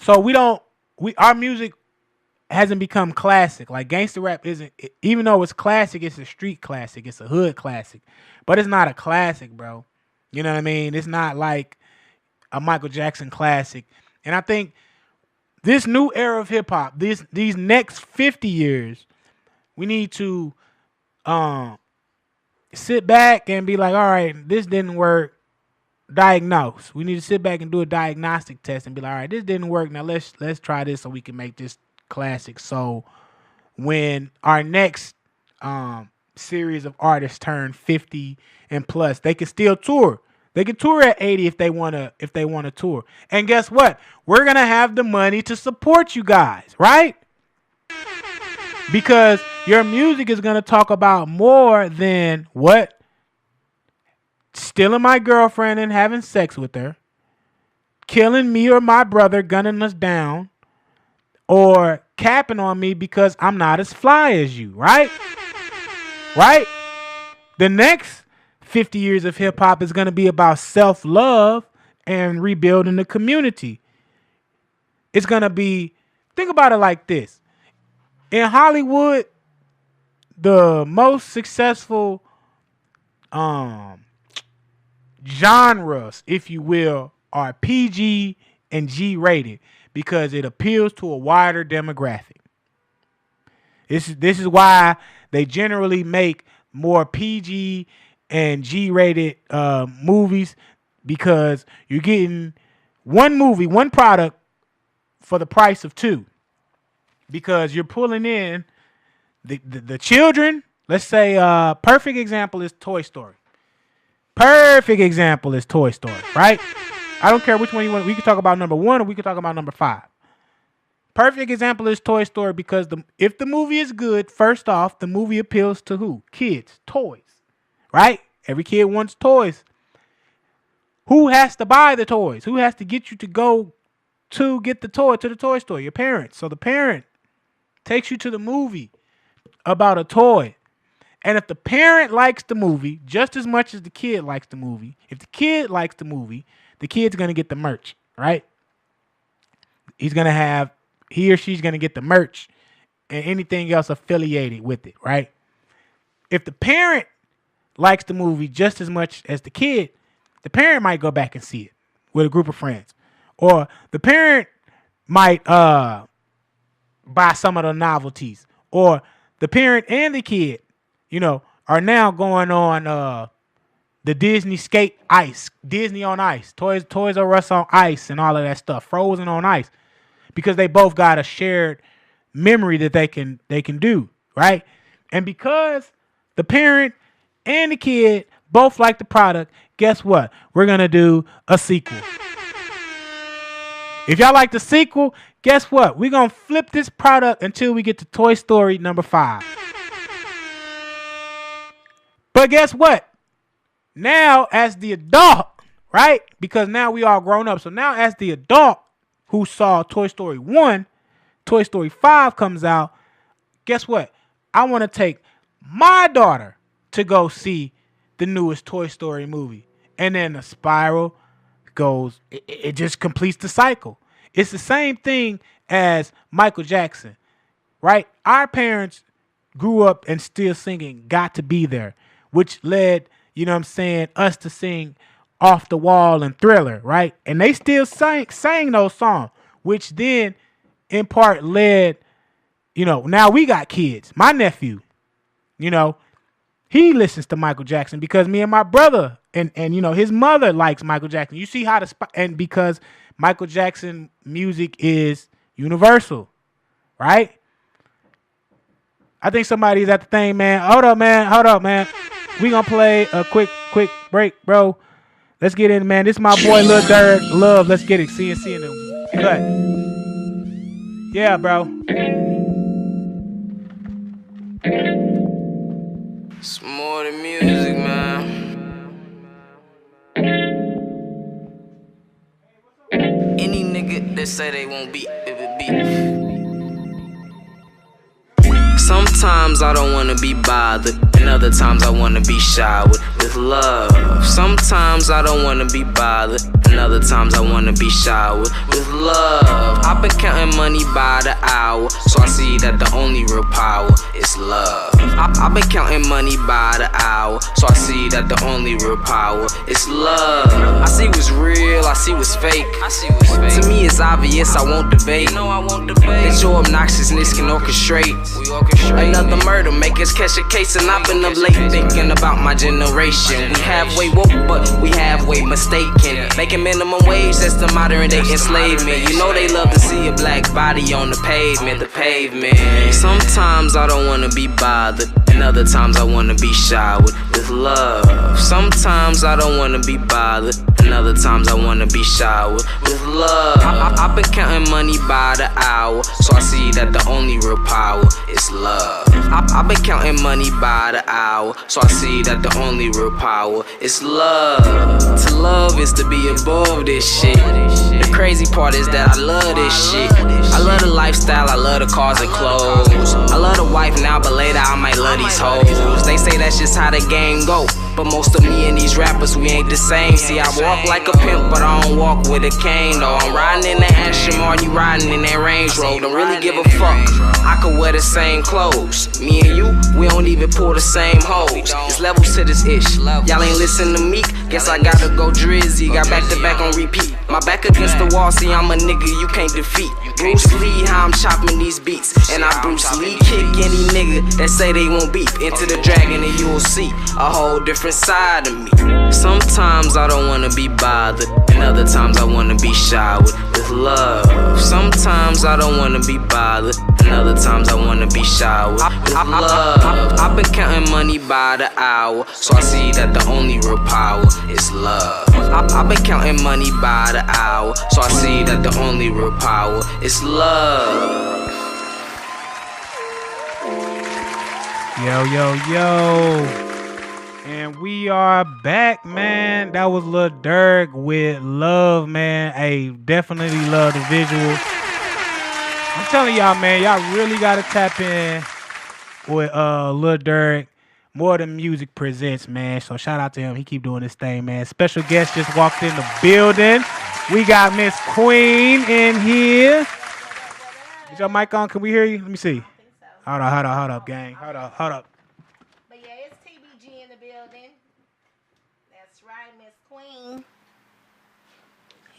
S2: So our music hasn't become classic. Like gangster rap isn't, even though it's classic, it's a street classic. It's a hood classic. But it's not a classic, bro. You know what I mean? It's not like a Michael Jackson classic. And I think this new era of hip hop, these next 50 years, we need to sit back and be like, all right, this didn't work. Diagnose. We need to sit back and do a diagnostic test and be like, all right, this didn't work. Now let's try this so we can make this classic. So when our next series of artists turn 50 and plus, they can still tour. They can tour at 80 if they wanna tour. And guess what? We're gonna have the money to support you guys, right? Because your music is gonna talk about more than what? Stealing my girlfriend and having sex with her, killing me or my brother, gunning us down, or capping on me because I'm not as fly as you, right? Right? The next 50 years of hip hop is going to be about self-love and rebuilding the community. It's going to be, think about it like this. In Hollywood, the most successful genres, if you will, are PG and G rated because it appeals to a wider demographic. This is why they generally make more PG and G rated movies, because you're getting one product for the price of two, because you're pulling in the children. Let's say perfect example is Toy Story. Perfect example is Toy Story, right? I don't care which one you want. We can talk about number 1 or we can talk about number 5. Perfect example is Toy Story because if the movie is good, first off, the movie appeals to who? Kids, toys, right? Every kid wants toys. Who has to buy the toys? Who has to get you to go to get the toy to the toy store? Your parents. So the parent takes you to the movie about a toy. And if the parent likes the movie just as much as the kid likes the movie, if the kid likes the movie, the kid's going to get the merch, right? He or she's going to get the merch and anything else affiliated with it, right? If the parent likes the movie just as much as the kid, the parent might go back and see it with a group of friends. Or the parent might buy some of the novelties. Or the parent and the kid, are now going on the Disney skate ice, Disney on ice, Toys R Us on ice, and all of that stuff, Frozen on ice, because they both got a shared memory that they can do, right? And because the parent and the kid both like the product, guess what? We're gonna do a sequel. If y'all like the sequel, guess what? We're gonna flip this product until we get to Toy Story number 5. But guess what? Now, as the adult, right? Because now we all grown up. So now as the adult who saw Toy Story 1, Toy Story 5 comes out, guess what? I want to take my daughter to go see the newest Toy Story movie. And then the spiral goes, it just completes the cycle. It's the same thing as Michael Jackson, right? Our parents grew up and still singing Got to Be There, which led, us to sing Off the Wall and Thriller, right? And they still sang those songs, which then in part led, now we got kids. My nephew, he listens to Michael Jackson because me and my brother and his mother likes Michael Jackson. You see how and because Michael Jackson music is universal, right? I think somebody's at the thing, man. Hold up, man. We gonna play a quick break, bro. Let's get in, man. This is my boy Lil Durk. Love. Let's get it. CNC in the cut. Yeah, bro.
S7: It's more than music, man. Any nigga that say they won't beat, it would beat. Sometimes I don't wanna be bothered, and other times I wanna be showered with love. Sometimes I don't wanna be bothered, and other times I wanna be showered with love. I've been counting money by the hour, so I see that the only real power is love. I've been counting money by the hour, so I see that the only real power is love. I see what's real, I see what's fake. To me it's obvious, I won't debate. That your obnoxiousness can orchestrate another murder, make us catch a case. And I've been up late thinking about my generation. We halfway woke, but we halfway mistaken. Making minimum wage, that's the modern day enslavement. You know they love to see a black body on the pavement, Sometimes I don't wanna be bothered, and other times I wanna be showered with love. Sometimes I don't wanna be bothered, and other times I wanna be showered with love. I've been counting money by the hour, so I see that the only real power is love. I've been counting money by the hour, so I see that the only real power is love. To love is to be above this shit. The crazy part is that I love this shit. I love the lifestyle, I love the cars and clothes. I love the wife now, but later I might love these hoes. They say that's just how the game go, but most of me and these rappers, we ain't the same. See, I walk like a pimp, but I don't walk with a cane, though. I'm riding in the Ashton, or you riding in that Range Rover. Don't really give a fuck, I could wear the same clothes. Me and you, we don't even pull the same hoes. It's levels to this ish. Y'all ain't listen to me, guess I gotta go drizzy. Got back to back on repeat. My back against the wall, see I'm a nigga you can't defeat. Bruce Lee, how I'm chopping these beats. And I Bruce Lee kick any nigga that say they won't beat. Into the dragon and you'll see a whole different side of me. Sometimes I don't wanna be bothered, and other times I wanna be showered with love. Sometimes I don't wanna be bothered, and other times I wanna be showered with love. I've been counting money by the hour, so I see that the only real power is love. I've been counting money by the hour, so I see that the only real power is love.
S2: Yo. And we are back, man. That was Lil Durk with Love, man. Hey, definitely love the visuals. I'm telling y'all, man, y'all really got to tap in with Lil Durk. More Than Music presents, man. So shout out to him. He keep doing this thing, man. Special guest just walked in the building. We got Miss Queen in here. Is your mic on? Can we hear you? Let me see. Hold up, gang. Hold up.
S9: But yeah, it's TBG in the building. That's right, Miss Queen.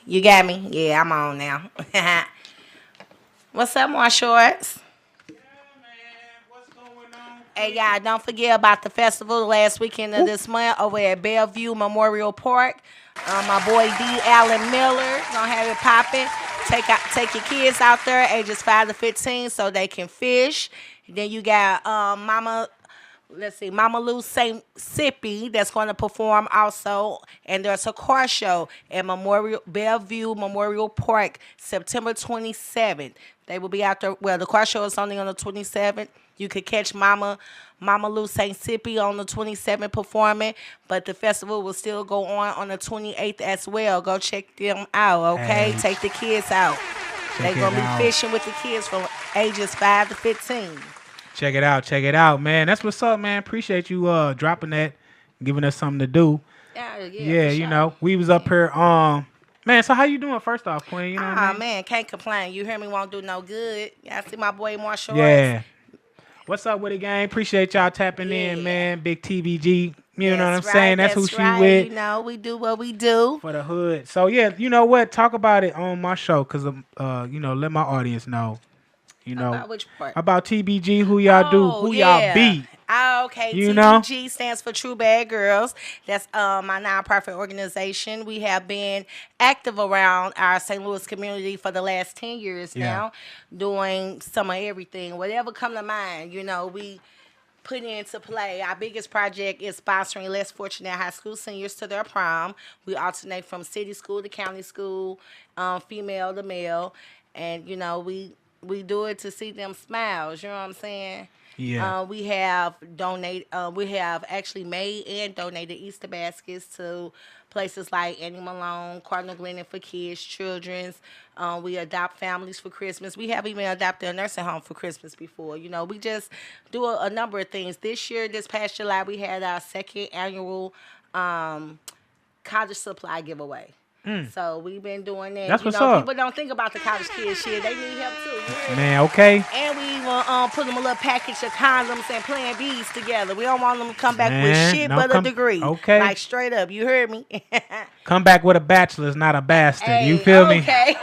S9: You got me? Yeah, I'm on now. What's up, MarshallArtz? Hey, y'all, don't forget about the festival last weekend of this month over at Bellevue Memorial Park. My boy D. Allen Miller gonna have it popping. Take your kids out there, ages 5 to 15, so they can fish. Then you got Mama Lou St. Sippy that's going to perform also. And there's a car show at Bellevue Memorial Park, September 27th. They will be out there. Well, the car show is only on the 27th. You could catch Mama Lou St. Sippy on the 27th performing, but the festival will still go on the 28th as well. Go check them out, okay? Hey. Take the kids out. They're going to be fishing with the kids from ages 5 to 15.
S2: Check it out, man. That's what's up, man. Appreciate you dropping that, giving us something to do. Yeah, you know, we was up here. Man, so how you doing? First off, Queen, you know what I mean?
S9: Man, can't complain. You hear me? Won't do no good. Y'all see my boy MarshallArtz?
S2: Yeah. What's up with it, gang? Appreciate y'all tapping in, man. Big TBG. You know what I'm saying? That's who she with.
S9: You know, we do what we do.
S2: For the hood. So, yeah, you know what? Talk about it on my show because, you know, let my audience know. You know,
S9: about which part?
S2: About TBG, who y'all do, who y'all be.
S9: Okay,
S2: You know?
S9: TBG stands for True Bad Girls. That's my nonprofit organization. We have been active around our St. Louis community for the last 10 years now, doing some of everything. Whatever come to mind, we put into play. Our biggest project is sponsoring less fortunate high school seniors to their prom. We alternate from city school to county school, female to male, and we do it to see them smiles. You know what I'm saying?
S2: Yeah.
S9: We have we have actually made and donated Easter baskets to places like Annie Malone, Cardinal Glennon for kids, children's. We adopt families for Christmas. We have even adopted a nursing home for Christmas before. We just do a number of things. This past July, we had our second annual college supply giveaway. So we've been doing that.
S2: That's what's up.
S9: People don't think about the college kids shit. They need help too. You hear me?
S2: Man, okay.
S9: And we even put them a little package of condoms and Plan Bs together. We don't want them to come back with
S2: Man,
S9: shit
S2: no,
S9: but
S2: come-
S9: a degree.
S2: okay.
S9: Like straight up. You heard me?
S2: Come back with a bachelor's, not a bastard.
S9: Hey,
S2: you feel me?
S9: Okay.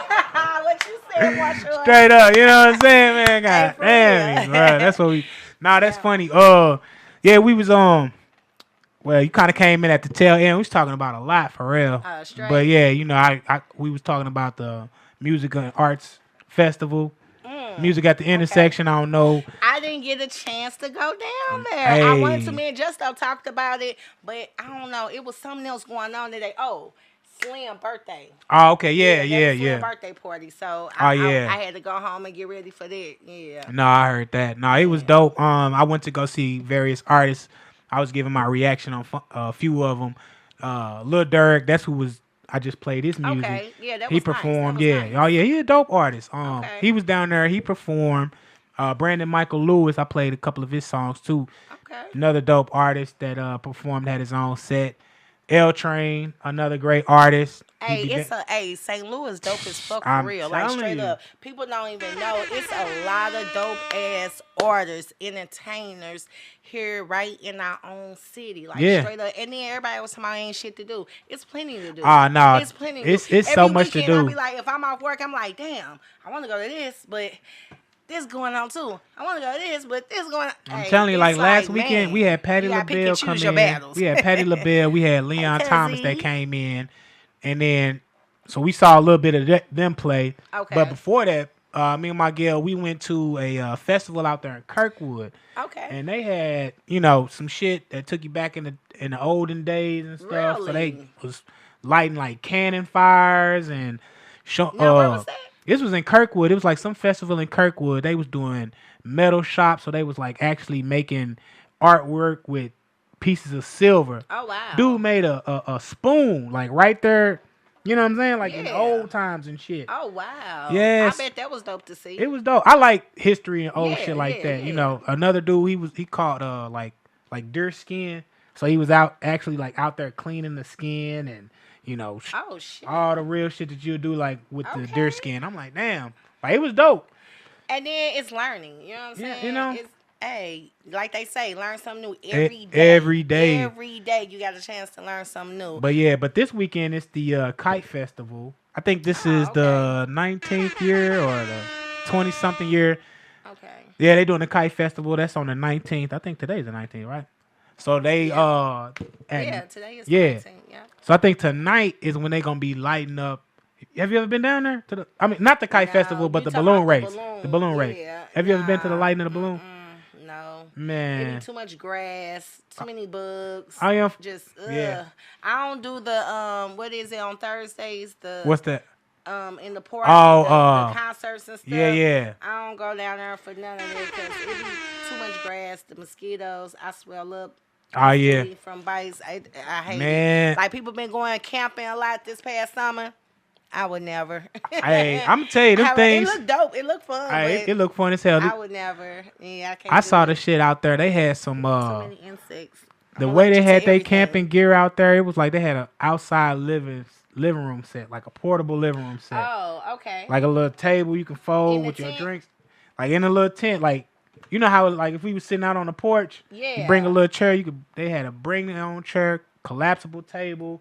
S9: What you said, Marshall?
S2: Straight up, you know what I'm saying, man? God
S9: for
S2: damn,
S9: real.
S2: bro. That's what we. Nah, that's funny. Yeah, we was Well, you kind of came in at the tail end. We was talking about a lot for real.
S9: Straight.
S2: But yeah, we was talking about the music and arts festival, music at the intersection. I don't know.
S9: I didn't get a chance to go down there.
S2: Hey.
S9: I wanted to. Me and Justo talked about it, but I don't know. It was something else going on today. Oh, Slim birthday.
S2: Oh, okay, yeah.
S9: Slim birthday party. So
S2: Oh, yeah.
S9: I had to go home and get ready for that. Yeah.
S2: No, I heard that. No, it was dope. I went to go see various artists. I was giving my reaction on a few of them. Lil Durk, that's who was. I just played his music.
S9: Okay, yeah, that
S2: he
S9: was nice.
S2: performed.
S9: That was
S2: Yeah,
S9: nice.
S2: oh yeah, he a dope artist.
S9: Okay.
S2: He was down there. He performed. Brandon Michael Lewis, I played a couple of his songs too.
S9: Okay.
S2: Another dope artist that performed, had his own set. L Train, another great artist.
S9: Hey, St. Louis dope as fuck for
S2: I'm
S9: real. Like
S2: telling
S9: straight
S2: you.
S9: up. People don't even know. It's a lot of dope ass artists, entertainers here right in our own city. Like
S2: Yeah.
S9: straight up. And then everybody was talking about ain't shit to do. It's plenty to do.
S2: No,
S9: It's plenty to do.
S2: it's so
S9: Every
S2: much to
S9: weekend,
S2: do.
S9: I be like, if I'm off work, I'm like, damn, I want to go to this, but this going on too. I want to go to this, but this going on.
S2: I'm telling you, like last weekend, we had Patti
S9: you gotta pick
S2: LaBelle
S9: and
S2: come
S9: choose your
S2: in.
S9: battles.
S2: We had Patti LaBelle. We had Leon
S9: Hey,
S2: Thomas that
S9: Cuzzy.
S2: came in, and then so we saw a little bit of them play.
S9: Okay.
S2: But before that, me and my girl, we went to a festival out there in Kirkwood,
S9: Okay.
S2: and they had some shit that took you back in the olden days and stuff. So they
S9: Really?
S2: was lighting like cannon fires and show.
S9: Now, where was that?
S2: This was in Kirkwood. It was like some festival in Kirkwood. They was doing metal shops, so they was like actually making artwork with pieces of silver.
S9: Oh, wow.
S2: Dude made a spoon like right there. You know what I'm saying? Like in
S9: Yeah.
S2: old times and shit.
S9: Oh, wow.
S2: Yes.
S9: I bet that was dope to see.
S2: It was dope. I like history and old
S9: Yeah,
S2: shit like
S9: yeah,
S2: that.
S9: yeah.
S2: Another dude, he caught like deer skin. So he was out there cleaning the skin and
S9: Oh, shit.
S2: all the real shit that you do like with the
S9: Okay.
S2: deer skin. I'm like, damn. Like it was dope.
S9: And then it's learning. You know what I'm
S2: Yeah,
S9: saying? It's, hey, like they say, learn something new every day.
S2: every day.
S9: Every day you got a chance to learn something new.
S2: But this weekend it's the Kite Festival. I think this is the 19th year or the 20-something year.
S9: Okay.
S2: Yeah, they doing the Kite Festival. That's on the 19th. I think today's the 19th, right? So they
S9: Yeah, today is
S2: yeah.
S9: 19. Yeah.
S2: So I think tonight is when they gonna be lighting up. Have you ever been down there I mean, not the Kite
S9: No,
S2: Festival, but
S9: you
S2: the
S9: talking
S2: balloon
S9: about
S2: race.
S9: the balloon.
S2: The balloon race.
S9: Yeah.
S2: Have you ever been to the
S9: Nah.
S2: lighting of the balloon?
S9: No.
S2: Man.
S9: It be too much grass, too many bugs.
S2: I am.
S9: Just
S2: Yeah.
S9: I don't do the what is it on Thursdays? The
S2: What's that?
S9: in the park,
S2: Oh,
S9: the concerts and stuff.
S2: yeah.
S9: I don't go down there for none of that because it be too much grass, the mosquitoes. I swell up.
S2: Oh yeah.
S9: From bites. I hate
S2: Man.
S9: it. Like people been going camping a lot this past summer. I would never.
S2: Hey, I'm gonna tell you them things.
S9: It look dope. It look fun.
S2: Hey,
S9: but
S2: it looked fun as hell.
S9: I would never. Yeah, I can't.
S2: I
S9: do
S2: saw
S9: it.
S2: the shit out there. They had some
S9: Too many insects.
S2: the
S9: I'm
S2: way they
S9: allergic to
S2: had their
S9: everything.
S2: camping gear out there. It was like they had an outside living room set, like a portable living room set.
S9: Oh, okay.
S2: Like a little table you can fold
S9: In the
S2: with your
S9: tent?
S2: drinks. Like in a little tent. Like you know how like if we was sitting out on the porch, you
S9: Yeah.
S2: bring a little chair, they had a bring their own chair, collapsible table,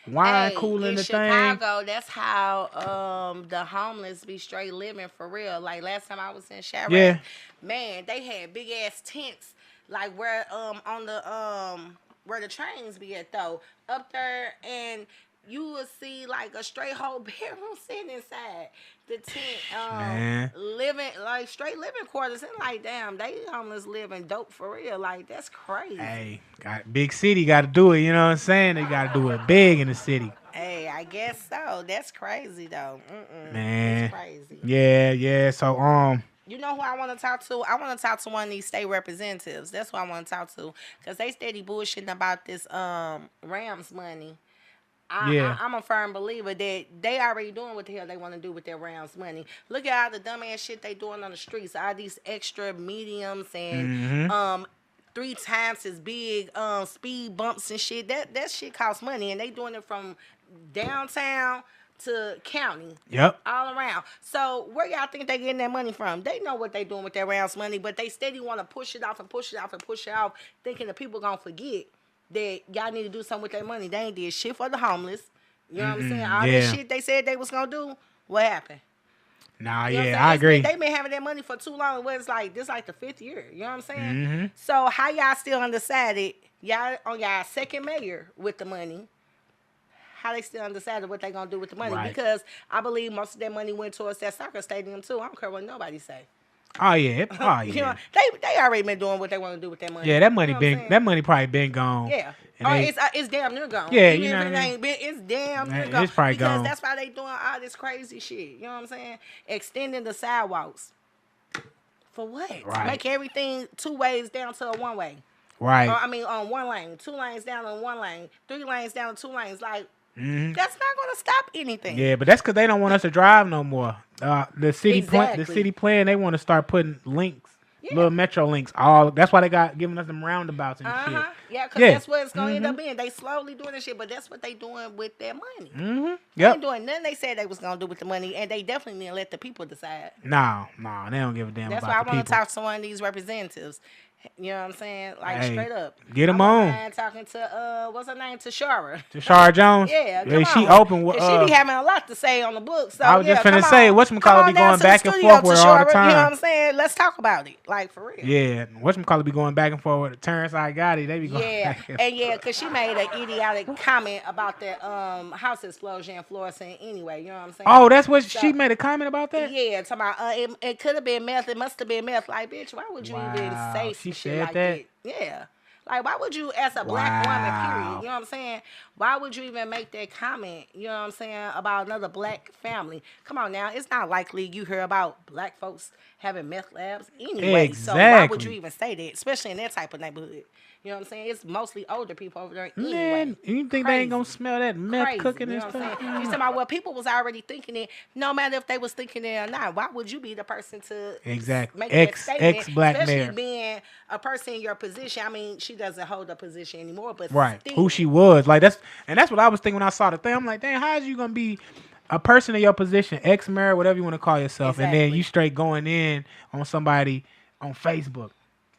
S2: wine cooler in
S9: in
S2: the
S9: Chicago, that's how the homeless be straight living for real. Like last time I was in Chirac,
S2: Yeah.
S9: man, they had big ass tents like where on the where the trains be at though, up there, and you will see like a straight whole bedroom sitting inside the tent, living like straight living quarters, and like damn, they homeless living dope for real. Like that's crazy.
S2: Hey, got big city, got to do it. You know what I'm saying? They got to do it big in the city.
S9: Hey, I guess so. That's crazy though.
S2: Man,
S9: that's crazy.
S2: Yeah. So
S9: You know who I want to talk to? I want to talk to one of these state representatives. That's who I want to talk to, because they steady bullshitting about this Rams money. I'm a firm believer that they already doing what the hell they want to do with their Rams money. Look at all the dumbass shit they doing on the streets. All these extra mediums and 3 times as big speed bumps and shit. That shit costs money, and they doing it from downtown to county.
S2: Yep.
S9: All around. So where y'all think they getting that money from? They know what they doing with their Rams money, but they steady want to push it off and push it off and push it off, thinking the people gonna forget that y'all need to do something with their money. They ain't did shit for the homeless. You know what I'm saying? All that shit they said they was gonna do, what happened?
S2: Nah,
S9: you know
S2: I agree.
S9: They been having that money for too long. It's like this like the 5th year. You know what I'm saying? So how y'all still undecided? Y'all on y'all second mayor with the money. How they still undecided what they gonna do with the money?
S2: Right.
S9: Because I believe most of that money went towards that soccer stadium too. I don't care what nobody say.
S2: Oh yeah.
S9: You know, they already been doing what they want to do with that money.
S2: Yeah, that money
S9: you know
S2: that money probably been gone.
S9: Yeah.
S2: And
S9: It's damn near gone.
S2: Yeah,
S9: Even
S2: you know
S9: if it
S2: what I mean?
S9: ain't been, it's damn near gone.
S2: It's probably
S9: because
S2: gone.
S9: that's why they doing all this crazy shit. You know what I'm saying? Extending the sidewalks. For what?
S2: Right.
S9: Make everything 2 ways down to a 1 way.
S2: Right.
S9: I mean, on 1 lane, 2 lanes down on 1 lane, 3 lanes down to 2 lanes. Like, that's not going to stop anything.
S2: Yeah, but that's because they don't want us to drive no more. The city plan, they want to start putting links, little metro links. That's why they got giving us them roundabouts and shit.
S9: Yeah, because that's what it's going to end up being. They slowly doing this shit, but that's what they doing with their money. They ain't doing nothing they said they was going to do with the money, and they definitely need to let the people decide.
S2: No, they don't give a damn
S9: that's
S2: about the people.
S9: That's why I want to talk to one of these representatives. You know what I'm saying? Like, straight up.
S2: Get them on.
S9: I'm talking to, what's her name? Tashara.
S2: Tashara Jones?
S9: Yeah,
S2: she open with,
S9: she be having a lot to say on the book. So,
S2: I was just finna say, whatchamacallit be going back and forth with her all the time.
S9: You know what I'm saying? Let's talk about it. Like, for real.
S2: Yeah. Whatchamacallit be going back and forth with Terrence I got it. They be going back and forth.
S9: And because she made an idiotic comment about that house explosion in Florissant anyway. You know what I'm saying?
S2: Oh, that's what she made a comment about that?
S9: Yeah, talking about it could have been meth. It must have been meth. Like, bitch, why would you even say some shit like that? Yeah. Like, why would you, as a black woman, period, you know what I'm saying? Why would you even make that comment, you know what I'm saying, about another black family? Come on now. It's not likely you hear about black folks having meth labs anyway.
S2: Exactly.
S9: So why would you even say that, especially in that type of neighborhood? You know what I'm saying? It's mostly older people over there anyway.
S2: Man, you think they ain't going to smell that meth cooking and stuff?
S9: You talking about, well, people was already thinking it, no matter if they was thinking it or not. Why would you be the person to make that statement?
S2: Ex-black
S9: especially
S2: mayor.
S9: being a person in your position. I mean, she doesn't hold a position anymore, but
S2: right.
S9: still.
S2: Who she was. Like, that's what I was thinking when I saw the thing. I'm like, dang, how is you going to be a person in your position, ex-mayor, whatever you want to call yourself, and then you straight going in on somebody on Facebook?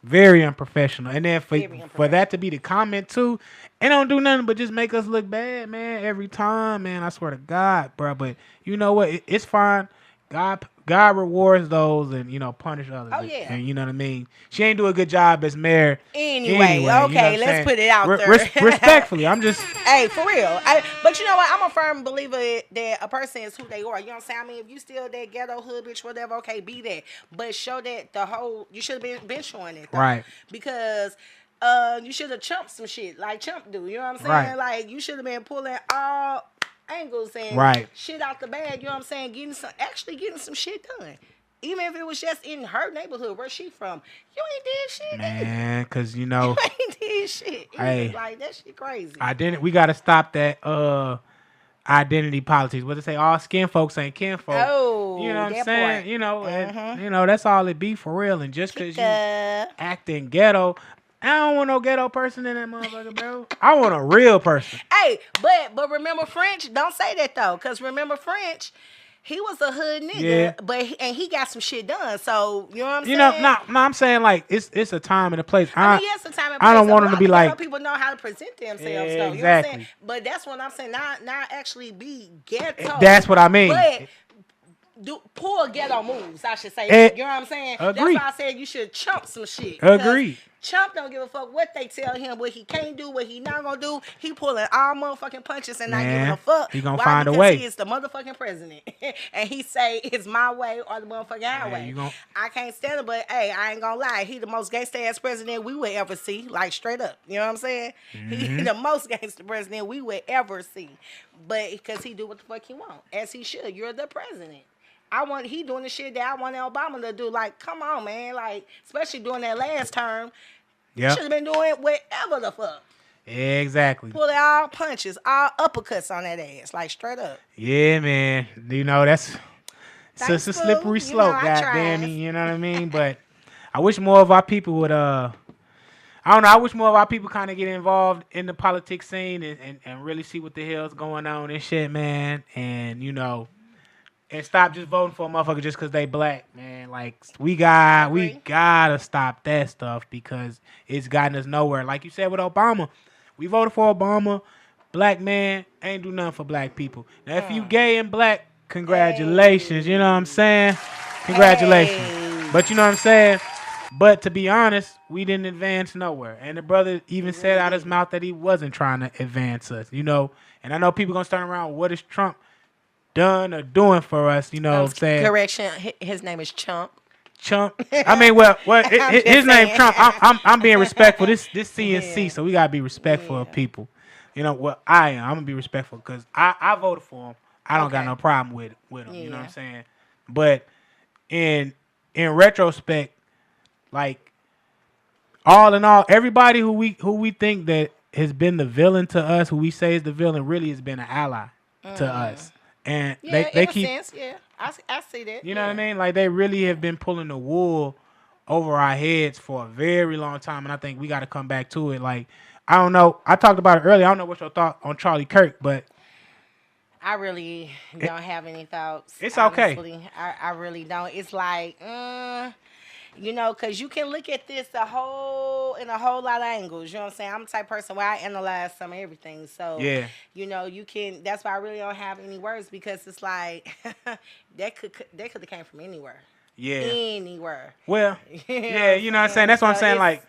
S2: Very unprofessional. And then for that to be the comment too, it don't do nothing but just make us look bad, man, every time, man. I swear to God, bro. But you know what? It's fine. God rewards those and, punish others.
S9: Oh, yeah.
S2: And you know what I mean? She ain't do a good job as mayor.
S9: Anyway, okay, let's put it out there.
S2: Respectfully, I'm just...
S9: Hey, for real. But you know what? I'm a firm believer that a person is who they are. You know what I'm saying? I mean, if you still that ghetto hood bitch, whatever, okay, be that. But show that you should have been showing it. Though.
S2: Right.
S9: Because... you should have chumped some shit like Chump do. You know what I'm saying?
S2: Right.
S9: Like, you should have been pulling all angles and shit out the bag. You know what I'm saying? Getting some shit done. Even if it was just in her neighborhood where she from. You ain't did shit.
S2: Man, because,
S9: you ain't did shit.
S2: Hey,
S9: like, that shit crazy.
S2: We got to stop that identity politics. What they say, all skin folks ain't kin folks.
S9: Oh,
S2: you know what I'm saying?
S9: Part.
S2: That's all it be for real. And just because you acting ghetto, I don't want no ghetto person in that motherfucker, bro. I want a real person.
S9: Hey, but remember French? Don't say that though, because remember French, he was a hood nigga, but he got some shit done. So you know what I'm saying?
S2: No, I'm saying like it's a time and a place.
S9: I mean, yes, a time and place.
S2: I don't want them to be like
S9: people know how to present themselves.
S2: Yeah,
S9: though, you know what I'm saying? But that's what I'm saying. Not actually be ghetto.
S2: That's what I mean.
S9: But pull ghetto moves, I should say. You know what I'm saying?
S2: Agreed.
S9: That's why I said you should chump some shit.
S2: Agreed.
S9: Trump don't give a fuck what they tell him, what he can't do, what he not gonna do. He pulling all motherfucking punches and not giving a fuck.
S2: He gonna
S9: Why?
S2: find a
S9: Because
S2: way.
S9: he is the motherfucking president. And he say it's my way or the motherfucking highway. I can't stand it, but hey, I ain't gonna lie. He the most gangster ass president we would ever see. Like straight up. You know what I'm saying? He the most gangster president we would ever see. But because he do what the fuck he want. As he should. You're the president. He doing the shit that I wanted Obama to do. Like, come on, man. Like, especially during that last term.
S2: Yep.
S9: Should have been doing whatever the fuck.
S2: Exactly.
S9: Pulling all punches, all uppercuts on that ass. Like, straight up.
S2: Yeah, man. You know, it's a slippery slope, goddamn me. You know what I mean? But I wish more of our people would, I don't know. I wish more of our people kind of get involved in the politics scene and really see what the hell's going on and shit, man. And, you know, and stop just voting for a motherfucker just because they black, man. Like, we gotta stop that stuff because it's gotten us nowhere. Like you said with Obama, we voted for Obama. Black man ain't do nothing for black people. Now, if you gay and black, congratulations. You know what I'm saying? Congratulations. But you know what I'm saying? But to be honest, we didn't advance nowhere. And the brother even said out his mouth that he wasn't trying to advance us, you know. And I know people going to turn around, what is Trump done or doing for us, you know what I'm saying?
S9: Correction, his name is Chump.
S2: Chump. I mean, his name Trump. I'm being respectful. This CNC, so we got to be respectful of people. You know, what I am. I'm going to be respectful because I voted for him. I don't got no problem with him, you know what I'm saying? But in retrospect, like, all in all, everybody who we think that has been the villain to us, who we say is the villain, really has been an ally to us. And they keep,
S9: sense, I see that.
S2: You know what I mean? Like, they really have been pulling the wool over our heads for a very long time, and I think we got to come back to it. Like, I don't know. I talked about it earlier. I don't know what your thought on Charlie Kirk, but
S9: I really don't have any thoughts.
S2: It's
S9: honestly.
S2: okay.
S9: I really don't. It's like, you know, because you can look at this in a whole lot of angles. You know what I'm saying? I'm the type of person where I analyze some of everything. So, you know, you can. That's why I really don't have any words because it's like that could have came from anywhere.
S2: Yeah.
S9: Anywhere.
S2: Well, yeah, you know what I'm saying? That's what I'm saying. Like,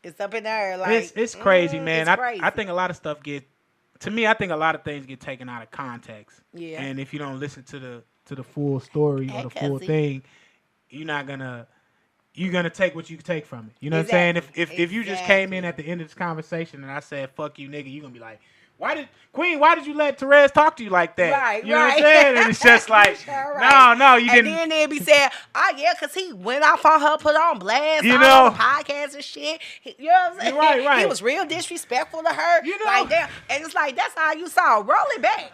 S9: it's up in there. Like,
S2: it's crazy, man.
S9: It's crazy.
S2: I think a lot of stuff I think a lot of things get taken out of context. Yeah. And if you don't listen to the full story or the full thing, you're gonna take what you can take from it. You know what I'm saying? If you just came in at the end of this conversation and I said, fuck you, nigga, you're gonna be like, why did you let Therese talk to you like that?
S9: Right,
S2: you know what I'm saying? And it's just like, no, you didn't.
S9: And then they'd be saying, oh, yeah, because he went off on her, put on blast,
S2: you
S9: on
S2: know,
S9: the podcast and shit. You know what I'm saying?
S2: Right.
S9: He was real disrespectful to her.
S2: You know.
S9: Like that. And it's like, that's how you saw. Roll it back.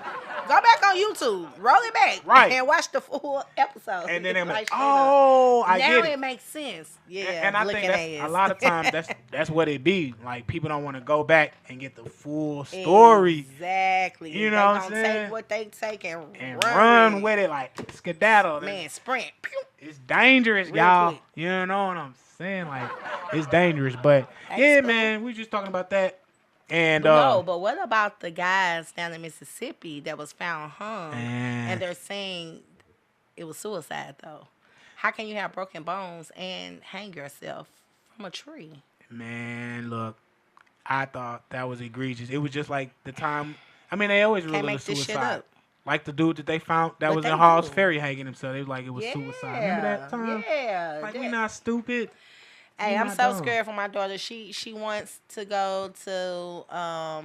S9: Go back on YouTube. Roll it back.
S2: Right.
S9: And watch the full episode.
S2: And then they're like,
S9: I
S2: get it.
S9: Now it makes sense. Yeah.
S2: And I think that's, a lot of times that's what it be. Like, people don't want to go back and get the full story.
S9: Exactly.
S2: You know what I'm saying?
S9: Take what they take and
S2: run with it, like skedaddle.
S9: Man, sprint.
S2: It's dangerous, y'all. Quick. You know what I'm saying? Like, it's dangerous. But yeah, man, we just talking about that. And
S9: but what about the guys down in Mississippi that was found hung and they're saying it was suicide though? How can you have broken bones and hang yourself from a tree? Man,
S2: look, I thought that was egregious. It was just like the time. I mean, they always rule it a suicide. Like the dude that they found that was in Hall's Ferry hanging himself. They was like it was suicide. Remember that time?
S9: Yeah.
S2: Like, we not stupid.
S9: Hey, I'm so scared for my daughter. She wants to go to a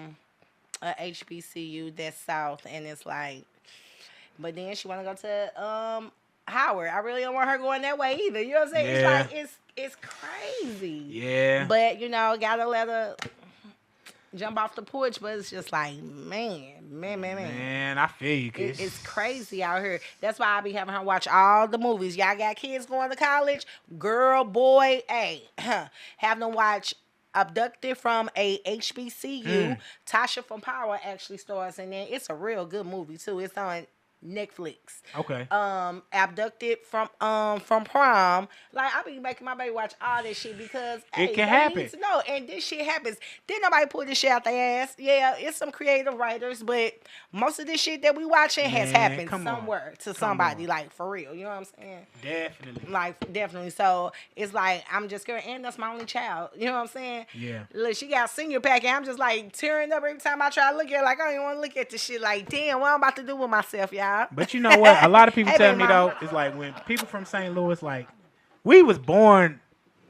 S9: HBCU that's south, and it's like, but then she want to go to Howard. I really don't want her going that way either. You know what I'm saying?
S2: Yeah.
S9: It's like it's crazy.
S2: Yeah.
S9: But you know, gotta let her jump off the porch. But it's just like, man.
S2: Man, I feel you.
S9: It's crazy out here. That's why I be having her watch all the movies. Y'all got kids going to college? Girl, boy, hey, have them watch Abducted from a HBCU. Tasha from Power actually stars in there. It's a real good movie too. It's on Netflix.
S2: Okay.
S9: Abducted from prom. Like I be making my baby watch all this shit because
S2: It can
S9: they
S2: happen.
S9: need to know. And this shit happens. Then nobody pull this shit out their ass. Yeah, it's some creative writers, but most of this shit that we watching has
S2: Man,
S9: happened
S2: come on.
S9: somewhere to
S2: Come
S9: somebody.
S2: on.
S9: Like for real. You know what I'm saying?
S2: Definitely.
S9: Like definitely. So it's like I'm just scared, and that's my only child. You know what I'm saying?
S2: Yeah.
S9: Look, she got senior pack, and I'm just like tearing up every time I try to look at it. Like I don't even want to look at this shit. Like damn, what I'm about to do with myself, y'all?
S2: But you know what? A lot of people
S9: Hey,
S2: tell
S9: baby
S2: me
S9: mama.
S2: though, it's like when people from St. Louis, like we was born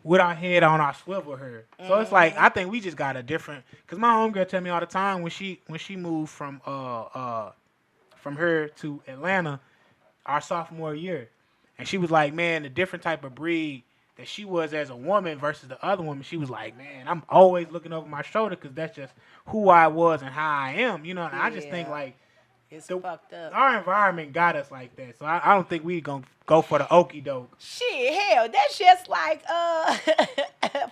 S2: with our head on our swivel here. So it's like I think we just got a different. Cause my homegirl tell me all the time when she moved from here to Atlanta, our sophomore year, and she was like, man, the different type of breed that she was as a woman versus the other woman. She was like, man, I'm always looking over my shoulder because that's just who I was and how I am, you know. And I just think
S9: Yeah.
S2: like.
S9: It's fucked up.
S2: Our environment got us like that, so I don't think we gonna go for the okie doke.
S9: Shit, hell, that's just like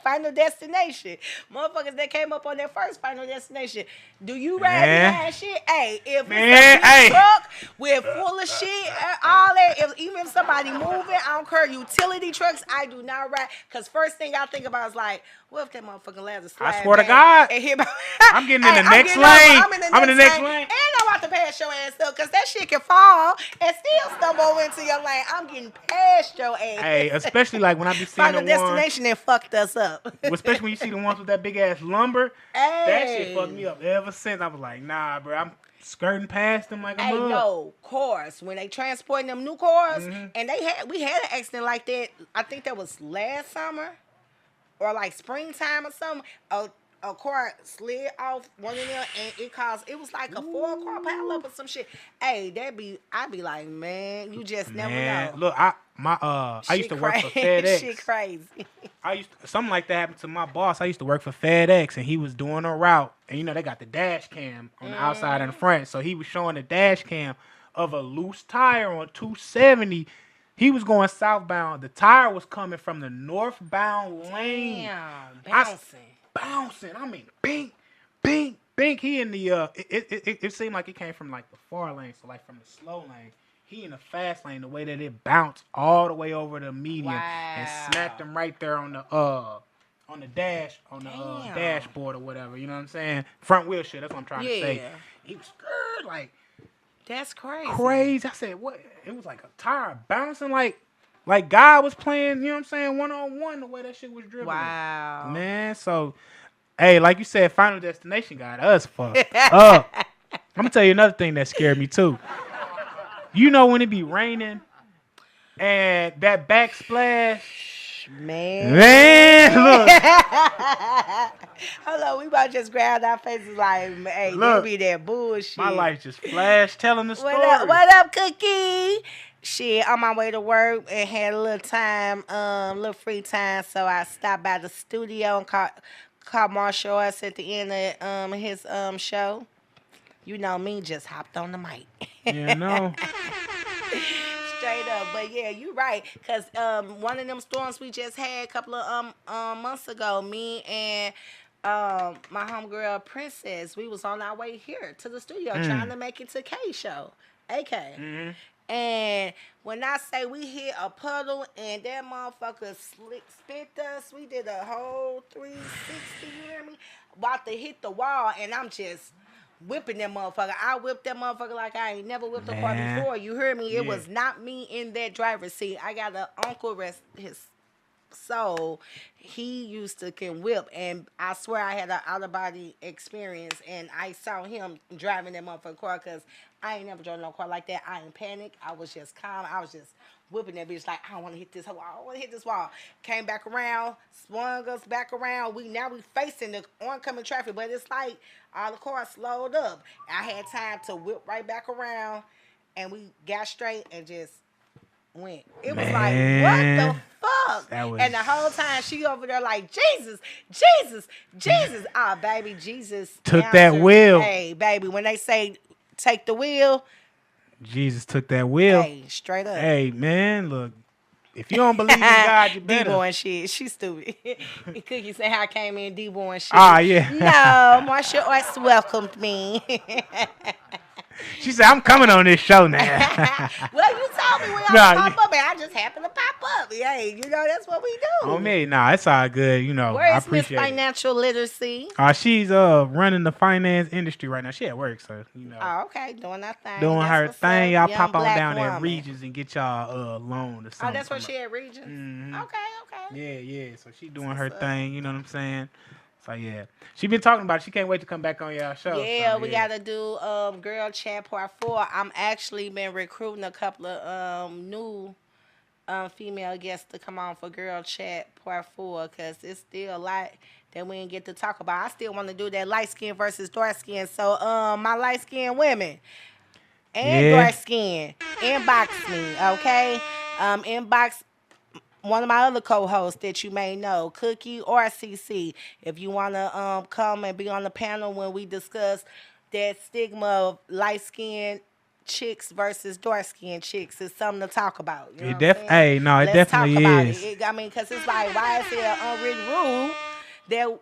S9: Final Destination. Motherfuckers that came up on their first Final Destination. Do you ride
S2: Man.
S9: behind shit? Hey, if
S2: Man,
S9: it's a
S2: hey.
S9: big truck with full of shit, all that, even if somebody moving, I don't care. Utility trucks, I do not ride. Cause first thing I think about is like, what if that motherfucking ladder slide
S2: I swear to
S9: back
S2: God,
S9: and hit my
S2: I'm getting in the
S9: I'm
S2: next
S9: getting over.
S2: lane.
S9: I'm in the next lane.
S2: lane.
S9: And I'm about to pass your ass up, cause that shit can fall and still stumble into your lane. I'm getting past your ass.
S2: Hey, especially like when I be seeing
S9: Final
S2: the ones,
S9: Destination that fucked us up.
S2: especially when you see the ones with that big ass lumber. That shit
S9: Hey.
S2: fucked me up ever since. I was like, nah, bro, I'm skirting past them like a
S9: Hey,
S2: mug.
S9: no, cars. When they transporting them new cars,
S2: Mm-hmm.
S9: and we had an accident like that. I think that was last summer, or like springtime or something. A car slid off one of them, and it was like a 4-car pileup or some shit. Hey, I'd be like, man, you just never
S2: Man,
S9: know.
S2: look, I used to work for FedEx.
S9: Shit crazy.
S2: Something like that happened to my boss. I used to work for FedEx, and he was doing a route, and you know they got the dash cam on the outside and the front, so he was showing the dash cam of a loose tire on 270. He was going southbound. The tire was coming from the northbound lane.
S9: Damn, bouncing.
S2: I mean, bink, bink, bink. He in the it seemed like it came from like the far lane, so like from the slow lane. He in the fast lane, the way that it bounced all the way over the median and smacked him right there on the dashboard or whatever. You know what I'm saying? Front wheel shit. That's what I'm trying to say. He was scared, like
S9: That's crazy.
S2: crazy. I said, what? It was like a tire bouncing like God was playing, you know what I'm saying, 1-on-1 the way that shit was driven.
S9: Wow.
S2: Man, so, hey, like you said, Final Destination got us fucked up. I'm going to tell you another thing that scared me, too. You know when it be raining and that backsplash? Man, look.
S9: Hold on, we about to just grab our faces like, hey,
S2: Look,
S9: there be that bullshit.
S2: My life just flashed telling the story.
S9: What up, Cookie? Shit, on my way to work and had a little time, little free time, so I stopped by the studio and caught MarshallArtz at the end of his show. You know me, just hopped on the mic.
S2: Yeah, no.
S9: Straight up, but yeah, you right. Cause one of them storms we just had a couple of months ago, me and my homegirl Princess, we was on our way here to the studio trying to make it to K show, AK.
S2: Mm-hmm.
S9: And when I say we hit a puddle and that motherfucker spit us, we did a whole 360. You hear me? About to hit the wall, and I'm just whipping that motherfucker. I whipped that motherfucker like I ain't never whipped a car before. You hear me? It was not me in that driver's seat. I got an uncle, rest his soul. He used to can whip, and I swear I had an out-of-body experience, and I saw him driving that motherfucker car because I ain't never drove no car like that. I ain't panic. I was just calm. I was just whipping that bitch like, I don't want to hit this wall. I don't want to hit this wall. Came back around, swung us back around. We facing the oncoming traffic, but it's like all the cars slowed up. I had time to whip right back around, and we got straight and just went. It was like, what the fuck? And the whole time she over there like, Jesus. Ah, baby, Jesus
S2: took that wheel.
S9: Hey, baby, when they say take the wheel,
S2: Jesus took that wheel.
S9: Hey, straight up.
S2: Hey, man, look. If you don't believe in God, you better.
S9: D-boy and shit. She's stupid. Cookie said how I came in D-boy and shit.
S2: Ah, yeah.
S9: No, MarshallArtz welcomed me.
S2: She said, I'm coming on this show now.
S9: Well, you told me we all pop up, and I just happened to pop up. Hey, that's what we do.
S2: On me, it's all good.
S9: Where
S2: I
S9: is Miss
S2: appreciate
S9: Financial Literacy?
S2: She's running the finance industry right now. She at work, so
S9: Oh, okay, doing that thing.
S2: Doing her thing. Y'all pop on down
S9: woman.
S2: at Regions and get y'all a loan or something.
S9: Oh, that's where she at Regions?
S2: Mm-hmm.
S9: Okay.
S2: Yeah. So she doing her thing, you know what I'm saying? So yeah. She been talking about it. She can't wait to come back on y'all show.
S9: Yeah, we gotta do Girl Chat Part 4. I'm actually been recruiting a couple of new female guests to come on for Girl Chat Part 4 because it's still a lot that we didn't get to talk about. I still want to do that light skin versus dark skin. So my light skin women and dark skin, inbox me, okay? Inbox one of my other co-hosts that you may know, Cookie or CC, if you want to come and be on the panel when we discuss that stigma of light-skinned chicks versus dark-skinned chicks. It's something to talk about. You know
S2: it definitely is.
S9: Because it's like, why is there an unwritten rule that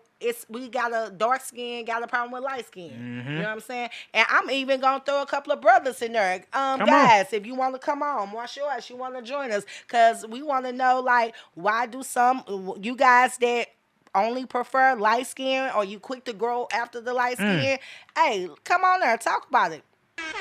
S9: we got a dark skin, got a problem with light skin.
S2: Mm-hmm.
S9: You know what I'm saying? And I'm even gonna throw a couple of brothers in there. Guys, if you want to come on, MarshallArtz, you want to join us, cause we want to know like why do some you guys that only prefer light skin or you quick to grow after the light skin? Hey, come on there, talk about it.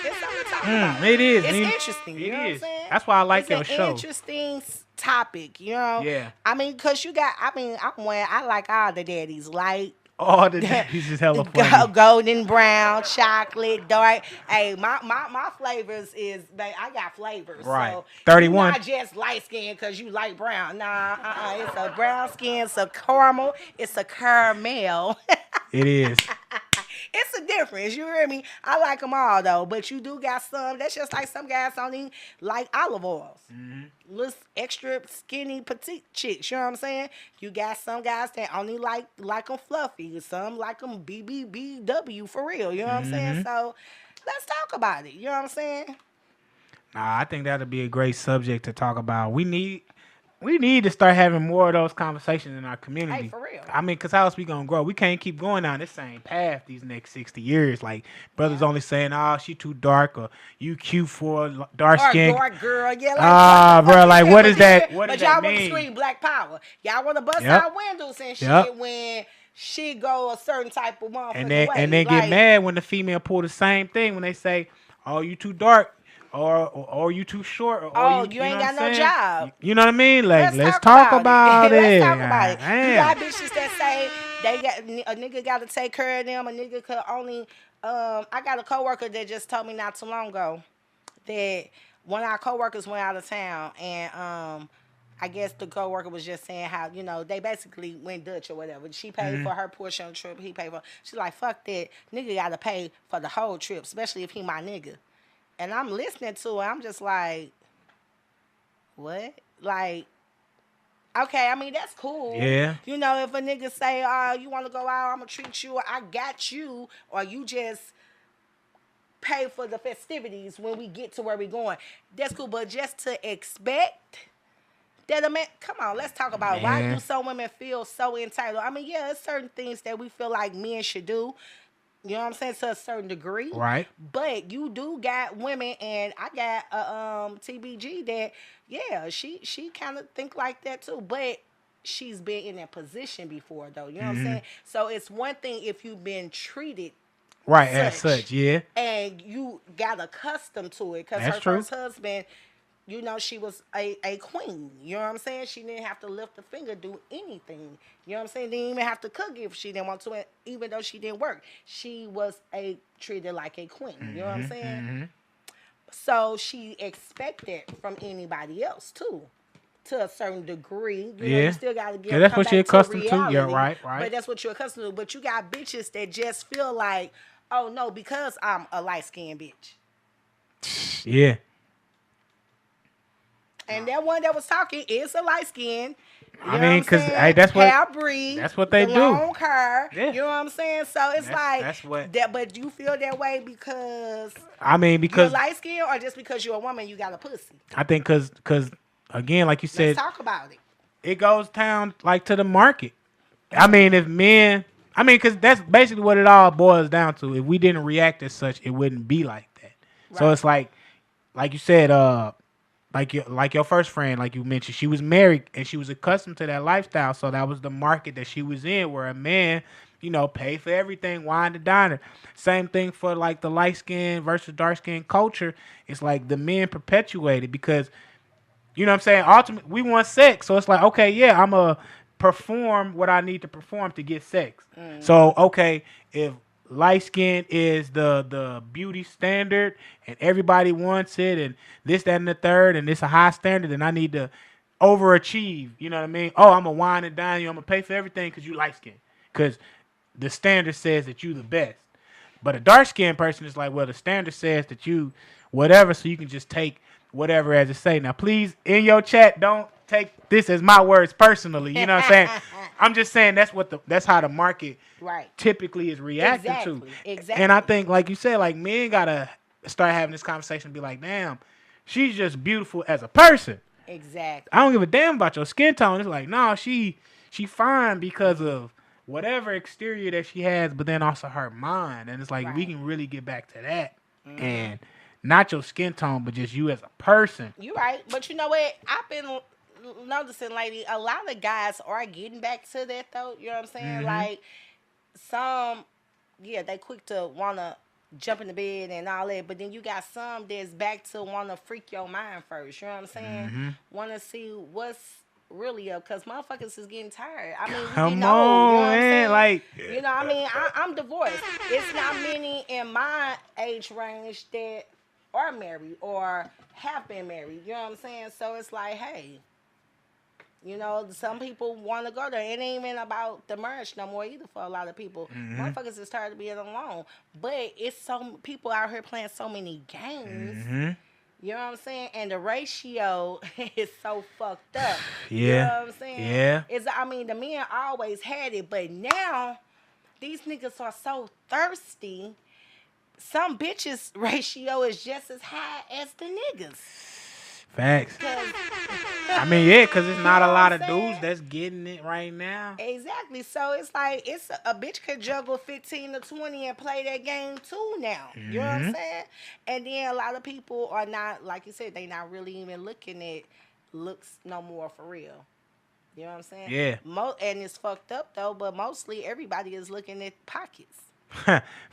S9: It's something to talk about.
S2: It is.
S9: It's interesting. You know what I'm saying?
S2: That's why I like your show.
S9: Interesting topic, you know.
S2: Yeah.
S9: I mean, cause you got. I like all the daddies. Like
S2: all the daddies is hella funny.
S9: Golden brown, chocolate, dark. Hey, my flavors is. I got flavors.
S2: Right.
S9: So
S2: 31.
S9: Not just light skin cause you like brown. Nah. It's a brown skin. It's a caramel. It's a caramel.
S2: It is.
S9: It's a difference, you hear me? I like them all though, but you do got some. That's just like some guys only like olive oils. Mm-hmm. Little extra skinny petite chicks, you know what I'm saying? You got some guys that only like them fluffy. Some like them BBBW for real, you know what I'm saying? So let's talk about it, you know what I'm saying?
S2: Nah, I think that'll be a great subject to talk about. We need to start having more of those conversations in our community.
S9: Hey, for real.
S2: I mean, because how else we going to grow? We can't keep going down this same path these next 60 years. Like, brothers only saying, she too dark, or you cute for dark skin.
S9: Or dark girl. Yeah,
S2: bro, like, what is that? What does that mean? But y'all
S9: want to scream black power. Y'all want to bust out windows and shit when she go a certain type of motherfucking way.
S2: And then get mad when the female pull the same thing when they say, you too dark. Or you too short. Or
S9: you ain't got no job.
S2: You know what I mean? Like, let's talk about it.
S9: Let's talk about it. You got bitches that say a nigga got to take care of them. A nigga could only. I got a coworker that just told me not too long ago that one of our coworkers went out of town, and I guess the coworker was just saying how they basically went Dutch or whatever. She paid for her portion of the trip. He paid for. She's like, fuck that. Nigga got to pay for the whole trip, especially if he my nigga. And I'm listening to it. I'm just like, what? Like, okay, I mean, that's cool.
S2: Yeah.
S9: If a nigga say, you want to go out, I'm going to treat you, I got you, or you just pay for the festivities when we get to where we going. That's cool. But just to expect that a man, come on, let's talk about why do some women feel so entitled? I mean, yeah, there's certain things that we feel like men should do. You know what I'm saying? To a certain degree.
S2: Right.
S9: But you do got women, and I got a TBG that, she kind of think like that too. But she's been in that position before, though. You know what I'm saying? So it's one thing if you've been treated
S2: right as such, yeah.
S9: And you got accustomed to it. Because her first husband, she was a queen. You know what I'm saying? She didn't have to lift a finger, do anything. You know what I'm saying? Didn't even have to cook if she didn't want to, even though she didn't work. She was treated like a queen. You know what I'm saying? Mm-hmm. So she expected from anybody else, too, to a certain degree. You still got to get
S2: that's what you're accustomed to. Yeah, right.
S9: But that's what you're accustomed to. But you got bitches that just feel like, oh, no, because I'm a light-skinned bitch.
S2: Yeah.
S9: And that one that was talking is a light skin.
S2: I mean, because that's what they do.
S9: Long hair.
S2: Yeah.
S9: You know what I'm saying? So it's that. But you feel that way because you're light skin, or just because you're a woman, you got a pussy.
S2: I think because again, like you said,
S9: let's talk about it.
S2: It goes down like to the market. I mean, because that's basically what it all boils down to. If we didn't react as such, it wouldn't be like that. So it's like you said, like your first friend, like you mentioned, she was married and she was accustomed to that lifestyle. So that was the market that she was in, where a man, pay for everything, wine to diner. Same thing for like the light skin versus dark skin culture. It's like the men perpetuate it because, you know what I'm saying? Ultimately, we want sex. So it's like, okay, yeah, I'm going to perform what I need to perform to get sex. So, okay, if light skin is the beauty standard and everybody wants it and this, that, and the third, and it's a high standard, and I need to overachieve. You know what I mean? Oh, I'm going to wine and dine you. I'm going to pay for everything because you light skin. Because the standard says that you the best. But a dark skinned person is like, well, the standard says that you whatever, so you can just take whatever as it say. Now, please, in your chat, don't take this as my words personally. You know what I'm saying? I'm just saying that's how the market typically is reacting to.
S9: Exactly.
S2: And I think, like you said, like men gotta start having this conversation and be like, damn, she's just beautiful as a person.
S9: Exactly.
S2: I don't give a damn about your skin tone. It's like, no, she fine because of whatever exterior that she has, but then also her mind. And it's like we can really get back to that. And not your skin tone, but just you as a person.
S9: You're right. But you know what? I've been noticing lately, a lot of guys are getting back to that, though. You know what I'm saying? Like, some, they quick to want to jump in the bed and all that. But then you got some that's back to want to freak your mind first. You know what I'm saying? Want to see what's really up, because motherfuckers is getting tired. I mean,
S2: Come
S9: you know,
S2: on,
S9: you know what I'm
S2: man.
S9: saying?
S2: Like,
S9: you know, I mean, I'm divorced. It's not many in my age range that are married or have been married. You know what I'm saying? So it's like, hey, you know, some people want to go there. It ain't even about the marriage no more either for a lot of people. Motherfuckers is tired of being alone. But it's so people out here playing so many games. You know what I'm saying? And the ratio is so fucked up. You know what I'm saying?
S2: Yeah.
S9: I mean, the men always had it, but now these niggas are so thirsty. Some bitches' ratio is just as high as the niggas.
S2: Facts. I mean, yeah, because it's not a lot of dudes that's getting it right now.
S9: Exactly. So it's like, it's a bitch could juggle 15 to 20 and play that game too now. You know what I'm saying? And then a lot of people are not, like you said, they not really even looking at looks no more for real. You know what I'm saying?
S2: Yeah.
S9: And it's fucked up though, but mostly everybody is looking at pockets.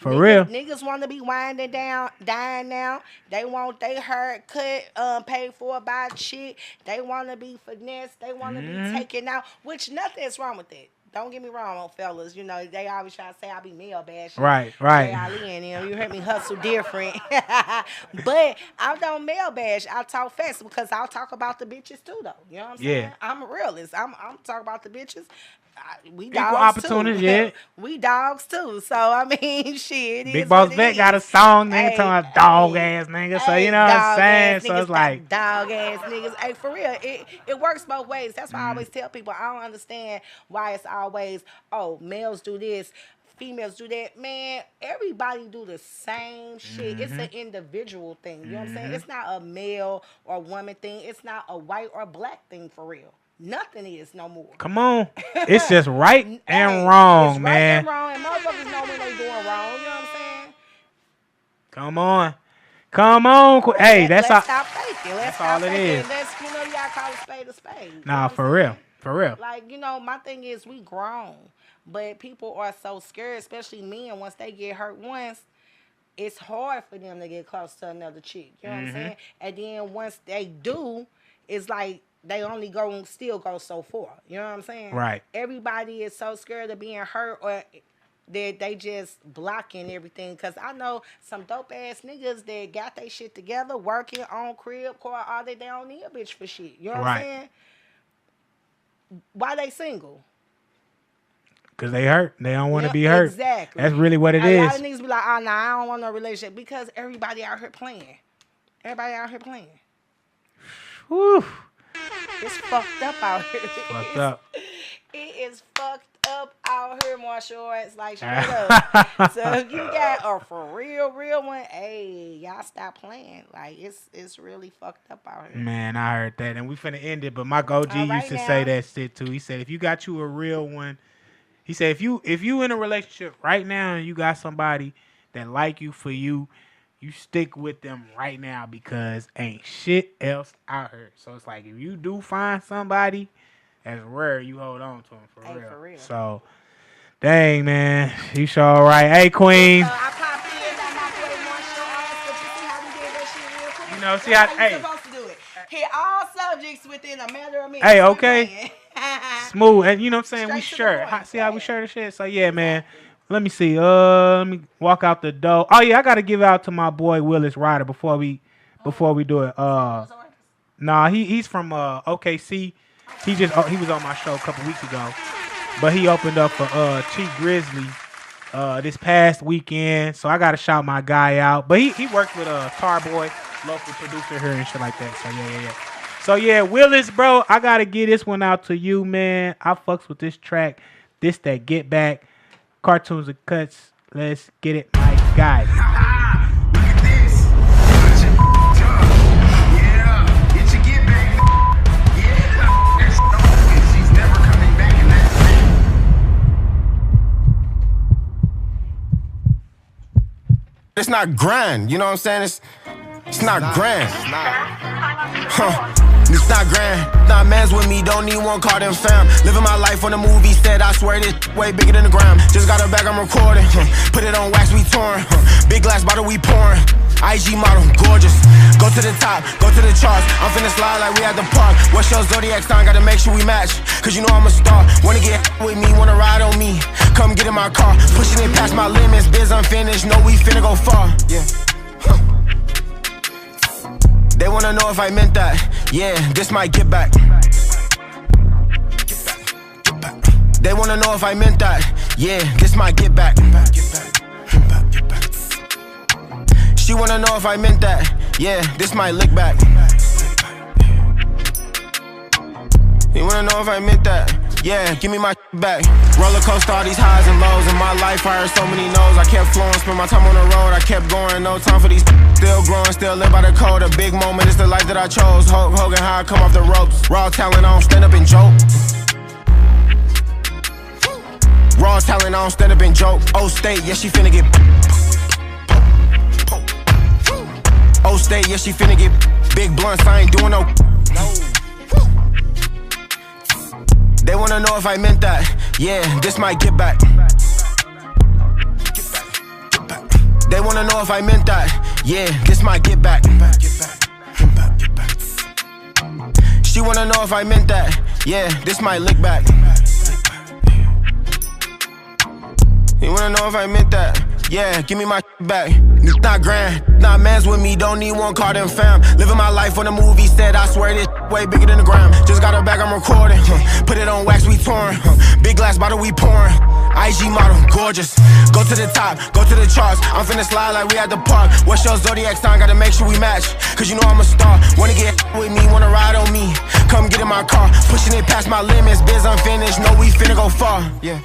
S2: Real.
S9: Niggas want to be winding down, dying now. They want their hair cut, paid for by a chick. They want to be finessed. They want to be taken out, which nothing is wrong with it. Don't get me wrong, fellas. You know, they always try to say I be male bashing.
S2: Right.
S9: Ali and them. You heard me hustle different. But I don't male bash. I talk fast because I'll talk about the bitches too, though. You know what I'm saying? I'm a realist. I'm talking about the bitches. We dogs
S2: equal opportunity,
S9: too.
S2: yeah.
S9: We dogs too. So I mean, shit.
S2: Big Boss Vet got a song, nigga, talking about dog ass nigga. So you know what I'm saying? So it's like
S9: dog ass niggas. Hey, for real, it works both ways. That's why I always tell people I don't understand why it's always, oh, males do this, females do that. Man, everybody do the same shit. It's an individual thing. You know what I'm saying? It's not a male or woman thing. It's not a white or black thing for real. Nothing is no more.
S2: Come on. It's just right and wrong,
S9: it's
S2: man.
S9: Right and wrong, and motherfuckers know when they doing wrong. You know what I'm saying?
S2: Come on. Hey,
S9: Let's stop faking. Let's stop
S2: all it
S9: faking.
S2: is.
S9: Let's, you know, you gotta call a spade a spade.
S2: Nah, for real.
S9: Like, you know, my thing is we grown, but people are so scared, especially men. Once they get hurt once, it's hard for them to get close to another chick. You know what I'm saying? And then once they do, it's like they only still go so far. You know what I'm saying?
S2: Right.
S9: Everybody is so scared of being hurt or that they just blocking everything. Because I know some dope ass niggas that got their shit together, working on crib, car, all that. They don't need a bitch for shit. You know what I'm saying? Why they single?
S2: Because they hurt. They don't want to be hurt.
S9: Exactly.
S2: That's really what it is.
S9: A lot of niggas be like, oh, nah, I don't want no relationship. Because everybody out here playing.
S2: Whew.
S9: It's fucked up out here.
S2: Fucked up.
S9: It is fucked up out here, MarshallArtz. Like, straight up. So if you got a for real one, hey, y'all stop playing. Like, it's really fucked up out here.
S2: Man, I heard that. And we finna end it, but my GoG used to say that shit too. He said, if you got you a real one, he said, if you in a relationship right now and you got somebody that like you for you, you stick with them right now because ain't shit else out here. So it's like if you do find somebody that's rare, you hold on to them for real. So, dang, man, you sure all right. Hey, Queen.
S9: So I popped in on my boy MarshallArtz, but you see how we did that shit real quick?
S2: You know, see how,
S9: you
S2: hey.
S9: supposed to do it. Hit all subjects within a matter of minutes.
S2: Hey, okay. Smooth. And you know what I'm saying?
S9: Straight
S2: We
S9: to the
S2: sure.
S9: point.
S2: See how we share the shit? So, yeah, man. Let me see. Let me walk out the door. Oh, yeah, I got to give out to my boy Willis Ryder before we do it. Nah, he's from OKC. He was on my show a couple weeks ago. But he opened up for Chief Grizzly this past weekend. So I got to shout my guy out. But he worked with Tarboy, local producer here and shit like that. So, yeah. So, yeah, Willis, bro, I got to get this one out to you, man. I fucks with this track. This, that Get Back. Cartunes and Cuts. Let's get it, my guy.
S1: Look at this. Yeah, get your get back. Yeah, there's no way she's never coming back, and that's it.
S5: It's not grand, you know what I'm saying? It's not grand. It's not grand. Not mans with me, don't need one call them fam. Living my life on the movie set, I swear this way bigger than the gram. Just got a bag, I'm recording. Put it on wax, we touring. Big glass bottle, we pouring. IG model, gorgeous. Go to the top, go to the charts. I'm finna slide like we at the park. What's your zodiac sign? Gotta make sure we match. Cause you know I'm a star. Wanna get with me, wanna ride on me. Come get in my car. Pushing it past my limits, biz unfinished. Know we finna go far. Yeah. They wanna know if I meant that. Yeah, this might get back. They wanna know if I meant that. Yeah, this might get back. She wanna know if I meant that. Yeah, this might lick back. You wanna know if I meant that? Yeah, give me my back. Roller coaster, all these highs and lows. In my life, I heard so many no's. I kept flowing, spent my time on the road. I kept going, no time for these. Still growing, still live by the code. A big moment, it's the life that I chose. Hulk Hogan, how I come off the ropes. Raw talent, I don't stand up and joke. Raw talent, I don't stand up and joke. Oh, state, yeah, she finna get. Oh, state, yeah, she finna get. Big blunts, I ain't doing no. They wanna know if I meant that. Yeah, this might get back. They wanna know if I meant that. Yeah, this might get back. She wanna know if I meant that. Yeah, this might lick back. You wanna know if I meant that? Yeah, give me my back. It's not grand. Not mans with me, don't need one call them fam. Living my life on the movie set, I swear this way bigger than the gram. Just got a bag, I'm recording. Put it on wax, we touring. Big glass bottle, we pouring. IG model, gorgeous. Go to the top, go to the charts. I'm finna slide like we at the park. What's your zodiac sign? Gotta make sure we match. Cause you know I'm a star. Wanna get with me, wanna ride on me. Come get in my car. Pushing it past my limits, biz unfinished. Know we finna go far. Yeah.